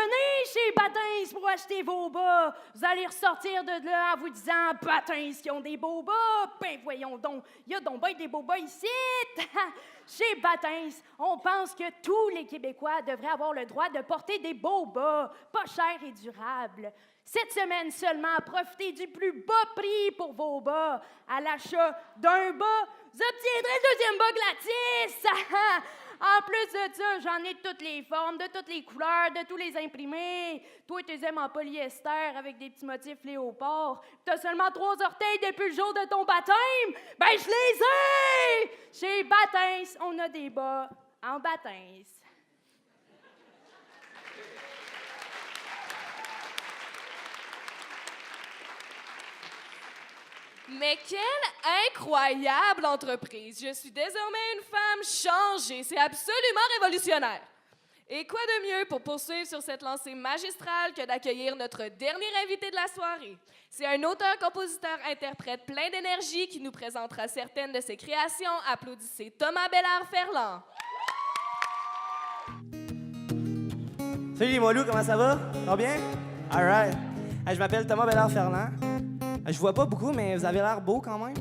chez Batins pour acheter vos bas. Vous allez ressortir de là en vous disant « Batins qui ont des beaux bas. » Ben voyons donc, il y a donc bien des beaux bas ici. Chez Batins, on pense que tous les Québécois devraient avoir le droit de porter des beaux bas, pas chers et durables. Cette semaine seulement, profitez du plus bas prix pour vos bas. À l'achat d'un bas, vous obtiendrez le deuxième bas gratis. En plus de ça, j'en ai de toutes les formes, de toutes les couleurs, de tous les imprimés. Toi, tu les aimes en polyester avec des petits motifs léopard. T'as seulement 3 orteils depuis le jour de ton baptême. Ben, je les ai! Chez Batins, on a des bas en Batins. Mais quelle incroyable entreprise! Je suis désormais une femme changée. C'est absolument révolutionnaire. Et quoi de mieux pour poursuivre sur cette lancée magistrale que d'accueillir notre dernier invité de la soirée? C'est un auteur-compositeur-interprète plein d'énergie qui nous présentera certaines de ses créations. Applaudissez Thomas Bellard-Ferland. Salut les Moilous, comment ça va? Ça va bien? All right. Je m'appelle Thomas Bellard-Ferland. Je vois pas beaucoup, mais vous avez l'air beau quand même.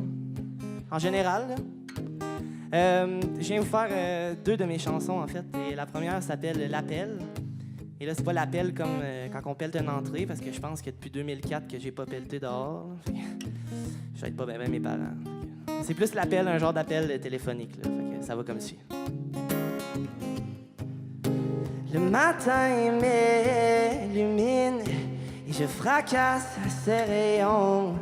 En général, là. Je viens vous faire 2 de mes chansons, en fait. Et la première s'appelle L'Appel. Et là, c'est pas l'appel comme quand on pelte une entrée, parce que je pense que depuis 2004 que j'ai pas pelleté dehors. Je vais être pas bien mes parents. C'est plus l'appel, un genre d'appel téléphonique. Là. Fait que ça va comme suit. Le matin m'illumine et je fracasse ses rayons.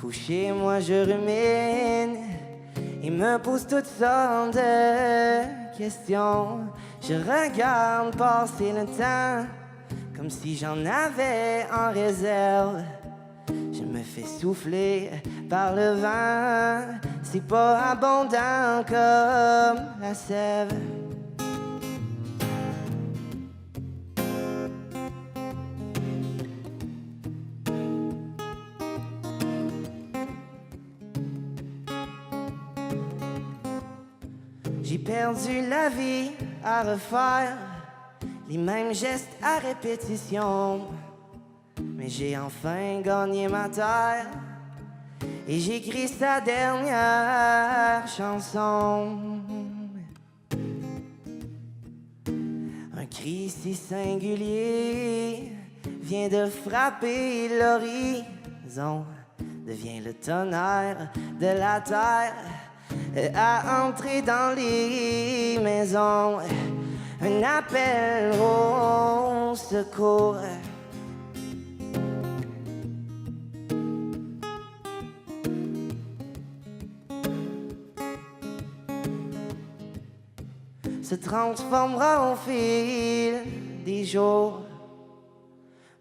Couché, moi je rumine et me pose toutes sortes de questions. Je regarde passer le temps comme si j'en avais en réserve. Je me fais souffler par le vent, c'est pas abondant comme la sève. J'ai perdu la vie à refaire, les mêmes gestes à répétition. Mais j'ai enfin gagné ma terre et j'écris sa dernière chanson. Un cri si singulier vient de frapper l'horizon, devient le tonnerre de la terre. À entrer dans les maisons, un appel au secours. Se transformera au fil des jours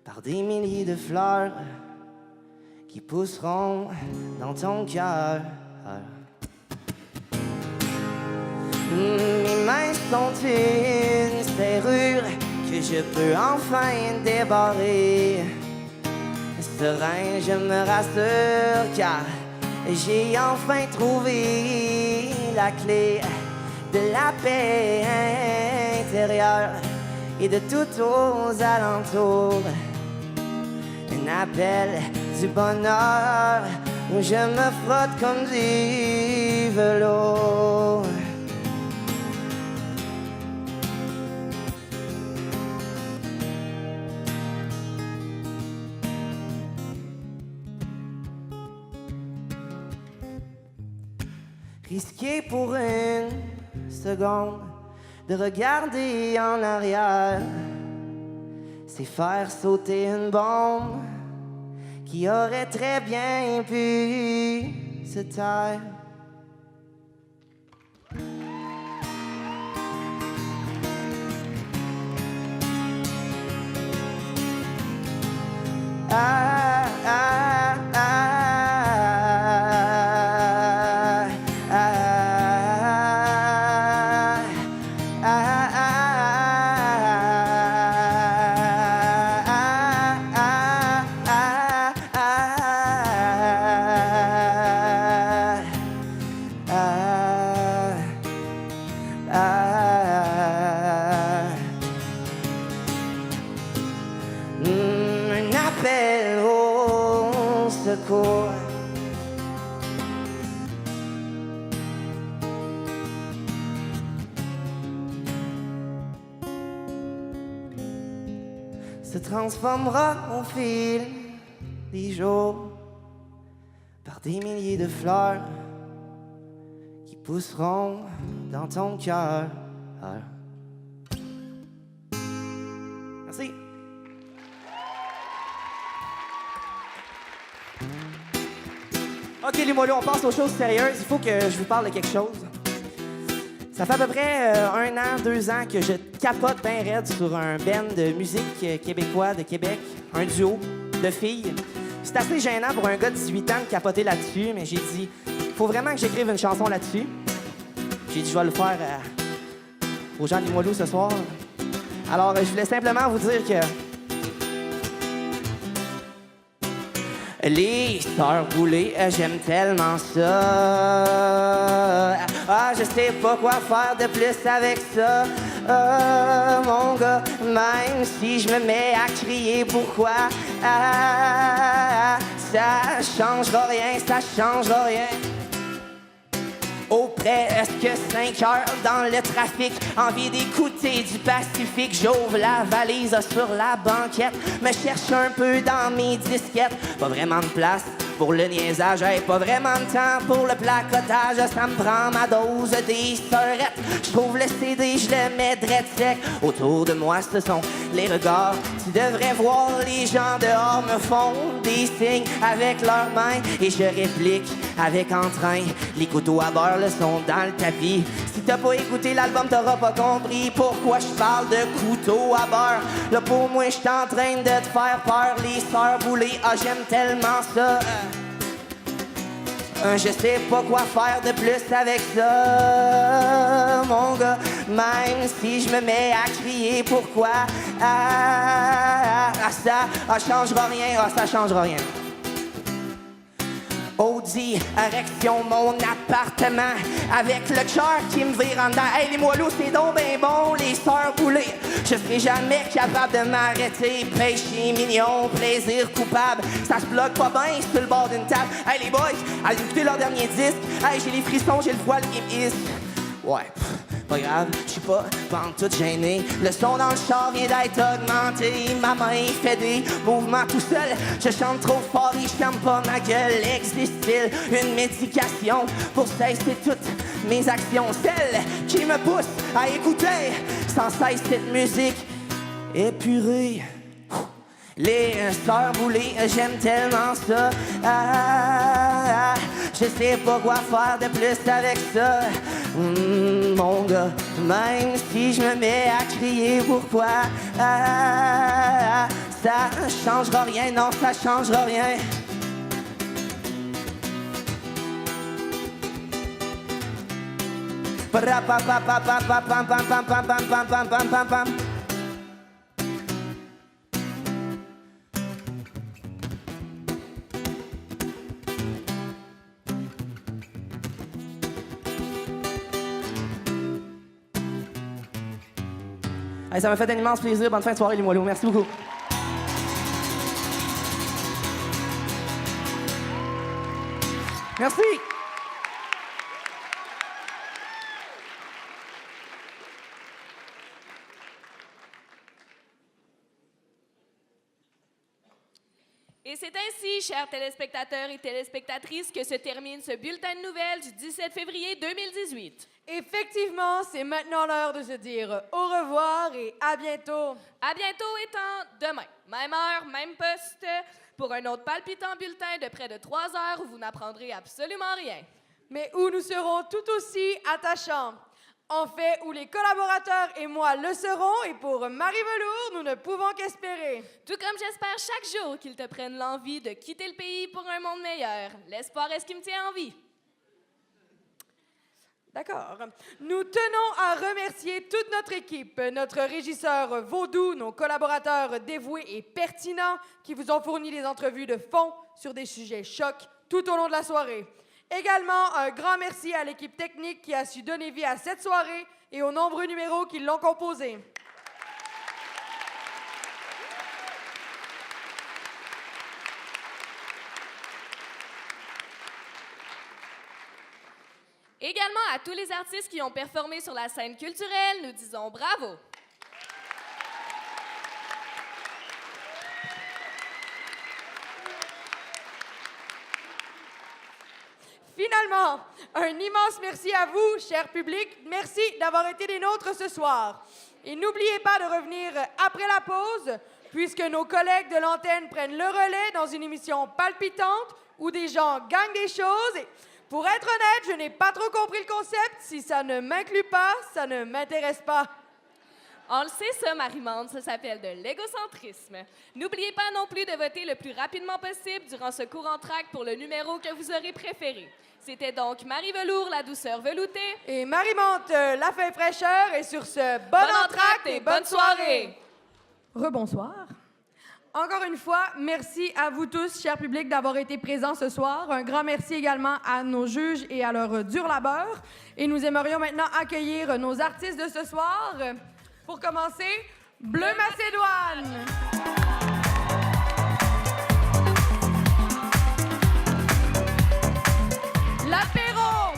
par des milliers de fleurs qui pousseront dans ton cœur. Mes mains sont une serrure que je peux enfin débarrer. Serein, je me rassure car j'ai enfin trouvé la clé de la paix intérieure et de tout aux alentours. Un appel du bonheur où je me frotte comme du velours. Risquer pour une seconde de regarder en arrière, c'est faire sauter une bombe qui aurait très bien pu se taire. se transformera au fil des jours par des milliers de fleurs qui pousseront dans ton cœur. Merci. OK, les moineaux, on passe aux choses sérieuses. Il faut que je vous parle de quelque chose. Ça fait à peu près 1 an, 2 ans que je capote bien raide sur un band de musique québécois de Québec, un duo de filles. C'est assez gênant pour un gars de 18 ans de capoter là-dessus, mais j'ai dit, faut vraiment que j'écrive une chanson là-dessus. J'ai dit, je vais le faire aux gens des Moilous ce soir. Alors, je voulais simplement vous dire que les sœurs boulées, j'aime tellement ça. Ah, je sais pas quoi faire de plus avec ça. Mon gars, même si je me mets à crier pourquoi, ça changera rien, ça changera rien. Au presque 5 heures dans le trafic, envie d'écouter du Pacifique. J'ouvre la valise sur la banquette, me cherche un peu dans mes disquettes. Pas vraiment de place pour le niaisage, hey, pas vraiment de temps pour le placotage. Ça me prend ma dose des sœurettes. Je trouve le CD, je le mets drette sec. Autour de moi, ce sont les regards. Tu devrais voir les gens dehors me font des signes avec leurs mains. Et je réplique avec entrain. Les couteaux à beurre le sont dans le tapis. Si t'as pas écouté l'album, t'auras pas compris pourquoi je parle de couteaux à beurre. Là, pour moi, je suis en train de te faire peur. Les sœurs boulées, ah, j'aime tellement ça. Je sais pas quoi faire de plus avec ça, mon gars. Même si je me mets à crier pourquoi, ça changera rien, ça changera rien. Audi, érection, mon appartement, avec le cœur qui me vire en dedans. Hey, les moineaux, c'est donc ben bon, les sœurs boulées. Je serai jamais capable de m'arrêter. Péché mignon, plaisir coupable. Ça se bloque pas bien sur le bord d'une table. Hey, les boys, allez écouter leur dernier disque. Hey, j'ai les frissons, j'ai le voile qui me hisse. Ouais, pas grave, je suis pas pantoute gêné. Le son dans le char vient d'être augmenté. Ma main fait des mouvements tout seul. Je chante trop fort et je ferme pas ma gueule. Existe-t-il une médication pour cesser toutes mes actions? Celle qui me pousse à écouter sans cesse cette musique épurée. Les sœurs boulées, j'aime tellement ça. Je sais pas quoi faire de plus avec ça. Mon gars, même si je me mets à crier pourquoi, ça changera rien, non, ça changera rien. Hey, ça m'a fait un immense plaisir. Bonne fin de soirée, les moineaux. Merci beaucoup. Merci. Et c'est ainsi, chers téléspectateurs et téléspectatrices, que se termine ce bulletin de nouvelles du 17 février 2018. Effectivement, c'est maintenant l'heure de se dire au revoir et à bientôt. À bientôt étant demain, même heure, même poste, pour un autre palpitant bulletin de près de 3 heures où vous n'apprendrez absolument rien. Mais où nous serons tout aussi attachants. En fait, où les collaborateurs et moi le serons, et pour Marie Velours, nous ne pouvons qu'espérer. Tout comme j'espère chaque jour qu'ils te prennent l'envie de quitter le pays pour un monde meilleur. L'espoir est ce qui me tient en vie. D'accord. Nous tenons à remercier toute notre équipe, notre régisseur Vaudou, nos collaborateurs dévoués et pertinents qui vous ont fourni des entrevues de fond sur des sujets chocs tout au long de la soirée. Également, un grand merci à l'équipe technique qui a su donner vie à cette soirée et aux nombreux numéros qui l'ont composée. Également à tous les artistes qui ont performé sur la scène culturelle, nous disons bravo. Finalement, un immense merci à vous, cher public. Merci d'avoir été des nôtres ce soir. Et n'oubliez pas de revenir après la pause, puisque nos collègues de l'antenne prennent le relais dans une émission palpitante où des gens gagnent des choses. Et pour être honnête, je n'ai pas trop compris le concept. Si ça ne m'inclut pas, ça ne m'intéresse pas. On le sait, ça, Marie-Mande, ça s'appelle de l'égocentrisme. N'oubliez pas non plus de voter le plus rapidement possible durant ce court entracte pour le numéro que vous aurez préféré. C'était donc Marie Velours, la douceur veloutée. Et Marie-Mante, la fin fraîcheur. Et sur ce, bon entracte et bonne soirée. Rebonsoir. Encore une fois, merci à vous tous, chers publics, d'avoir été présents ce soir. Un grand merci également à nos juges et à leur dur labeur. Et nous aimerions maintenant accueillir nos artistes de ce soir. Pour commencer, Bleu Macédoine. L'apéro.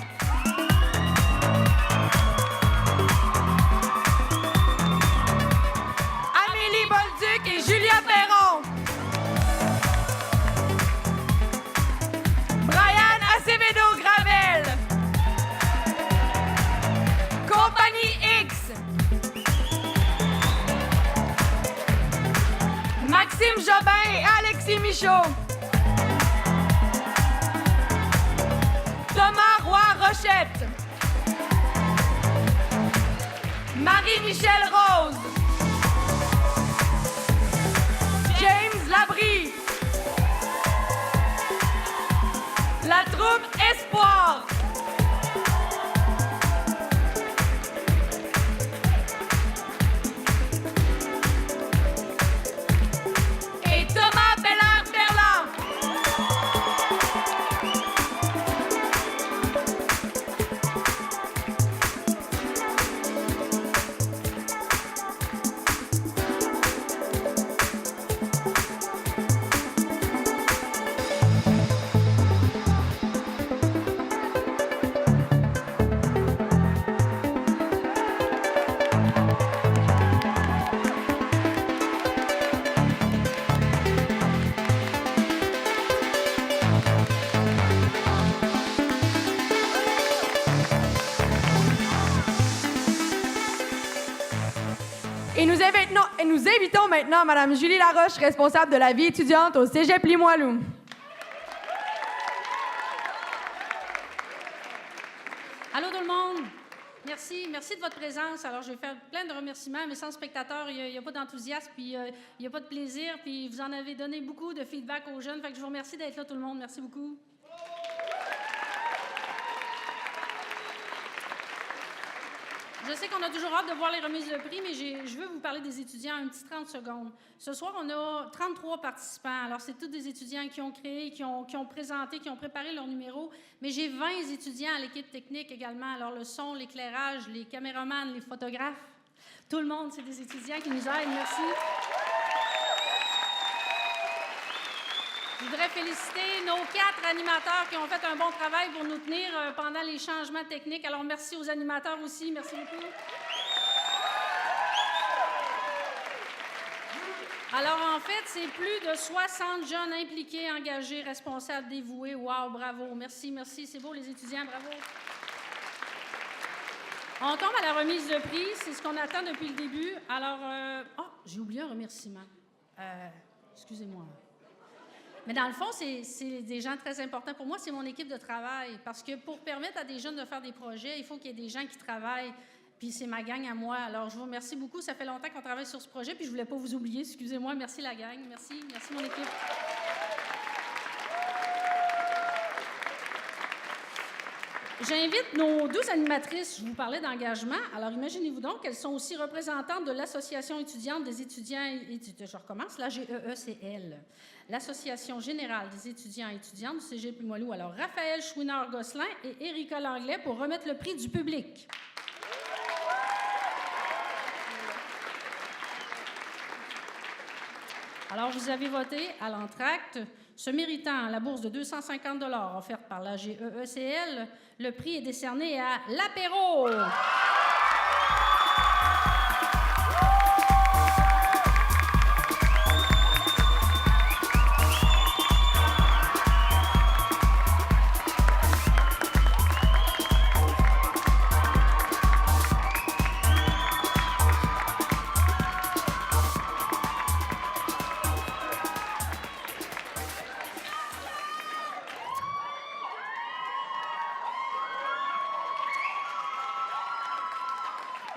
Amélie Bolduc et Julia Perron. Brian Acevedo Gravel. Compagnie X. Maxime Jobin et Alexis Michaud. Thomas Roy-Rochette. Marie-Michel Rose. James Labrie. La troupe Espoir. Et Thomas Bellard-Ferland. Et nous invitons maintenant Mme Julie Laroche, responsable de la vie étudiante au Cégep Limoilou. Allô tout le monde! Merci de votre présence. Alors, je vais faire plein de remerciements, mais sans spectateurs, il n'y a pas d'enthousiasme, puis il n'y a pas de plaisir, puis vous en avez donné beaucoup de feedback aux jeunes. Fait que je vous remercie d'être là, tout le monde. Merci beaucoup. Je sais qu'on a toujours hâte de voir les remises de prix, mais je veux vous parler des étudiants un petit 30 secondes. Ce soir, on a 33 participants. Alors, c'est tous des étudiants qui ont créé, qui ont présenté, qui ont préparé leur numéro. Mais j'ai 20 étudiants à l'équipe technique également. Alors, le son, l'éclairage, les caméramans, les photographes, tout le monde, c'est des étudiants qui nous aident. Merci. Je voudrais féliciter nos 4 animateurs qui ont fait un bon travail pour nous tenir pendant les changements techniques. Alors, merci aux animateurs aussi. Merci beaucoup. Alors, en fait, c'est plus de 60 jeunes impliqués, engagés, responsables, dévoués. Wow, bravo. Merci. C'est beau, les étudiants. Bravo. On tombe à la remise de prix. C'est ce qu'on attend depuis le début. Alors, j'ai oublié un remerciement. Excusez-moi. Mais dans le fond, c'est des gens très importants. Pour moi, c'est mon équipe de travail. Parce que pour permettre à des jeunes de faire des projets, il faut qu'il y ait des gens qui travaillent. Puis c'est ma gang à moi. Alors, je vous remercie beaucoup. Ça fait longtemps qu'on travaille sur ce projet. Puis je voulais pas vous oublier. Excusez-moi. Merci la gang. Merci mon équipe. J'invite nos 12 animatrices. Je vous parlais d'engagement. Alors, imaginez-vous donc qu'elles sont aussi représentantes de l'Association étudiante des étudiants et... Je recommence, la GEECL. L'Association générale des étudiants et étudiantes du Cégep Limoilou. Alors, Raphaël Chouinard-Gosselin et Érika Langlais pour remettre le prix du public. Alors, vous avez voté à l'entracte. Se méritant la bourse de 250 $ offerte par la GEECL, le prix est décerné à l'apéro.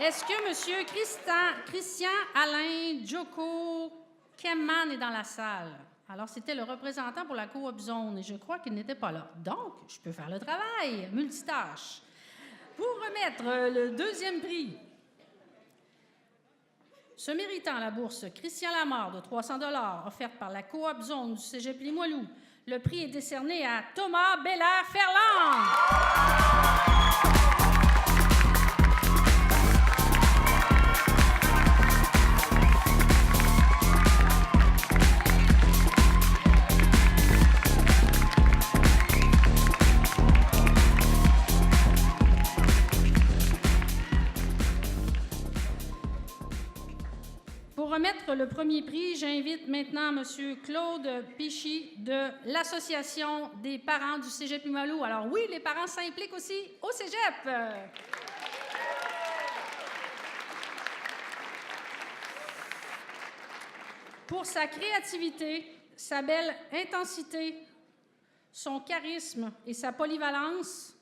Est-ce que M. Christian Alain Joko Kemman est dans la salle? Alors, c'était le représentant pour la coop zone et je crois qu'il n'était pas là. Donc, je peux faire le travail, multitâche. Pour remettre le deuxième prix, se méritant la bourse Christian Lamarre de 300 $ offerte par la coop zone du cégep Limoilou, le prix est décerné à Thomas Belair-Ferland. Pour remettre le premier prix, j'invite maintenant M. Claude Pichy de l'Association des parents du cégep Limoilou. Alors oui, les parents s'impliquent aussi au cégep. Pour sa créativité, sa belle intensité, son charisme et sa polyvalence,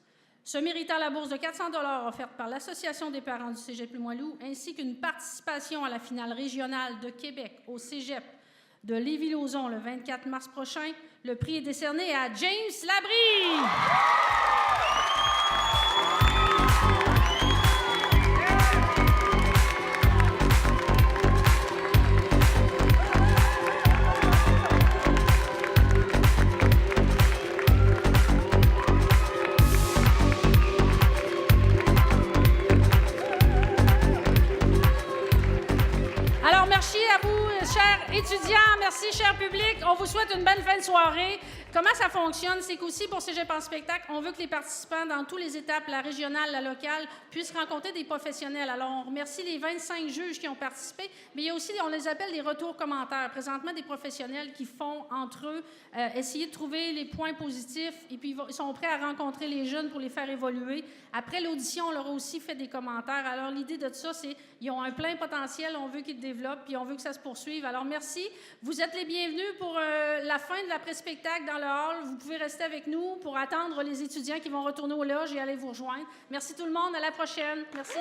se méritant la bourse de 400 $ offerte par l'Association des parents du cégep Limoilou, ainsi qu'une participation à la finale régionale de Québec au cégep de Lévis-Lauzon le 24 mars prochain, le prix est décerné à James Labrie. Étudiants, merci, cher public. On vous souhaite une belle fin de soirée. Comment ça fonctionne? C'est qu'aussi, pour Cégep en spectacle, on veut que les participants, dans toutes les étapes, la régionale, la locale, puissent rencontrer des professionnels. Alors, on remercie les 25 juges qui ont participé, mais il y a aussi, on les appelle des retours commentaires. Présentement, des professionnels qui font, entre eux, essayer de trouver les points positifs, et puis ils sont prêts à rencontrer les jeunes pour les faire évoluer. Après l'audition, on leur a aussi fait des commentaires. Alors, l'idée de ça, c'est qu'ils ont un plein potentiel, on veut qu'ils développent, puis on veut que ça se poursuive. Alors, merci. Vous êtes les bienvenus pour la fin de l'après-spectacle dans le hall. Vous pouvez rester avec nous pour attendre les étudiants qui vont retourner aux loges et aller vous rejoindre. Merci tout le monde. À la prochaine. Merci.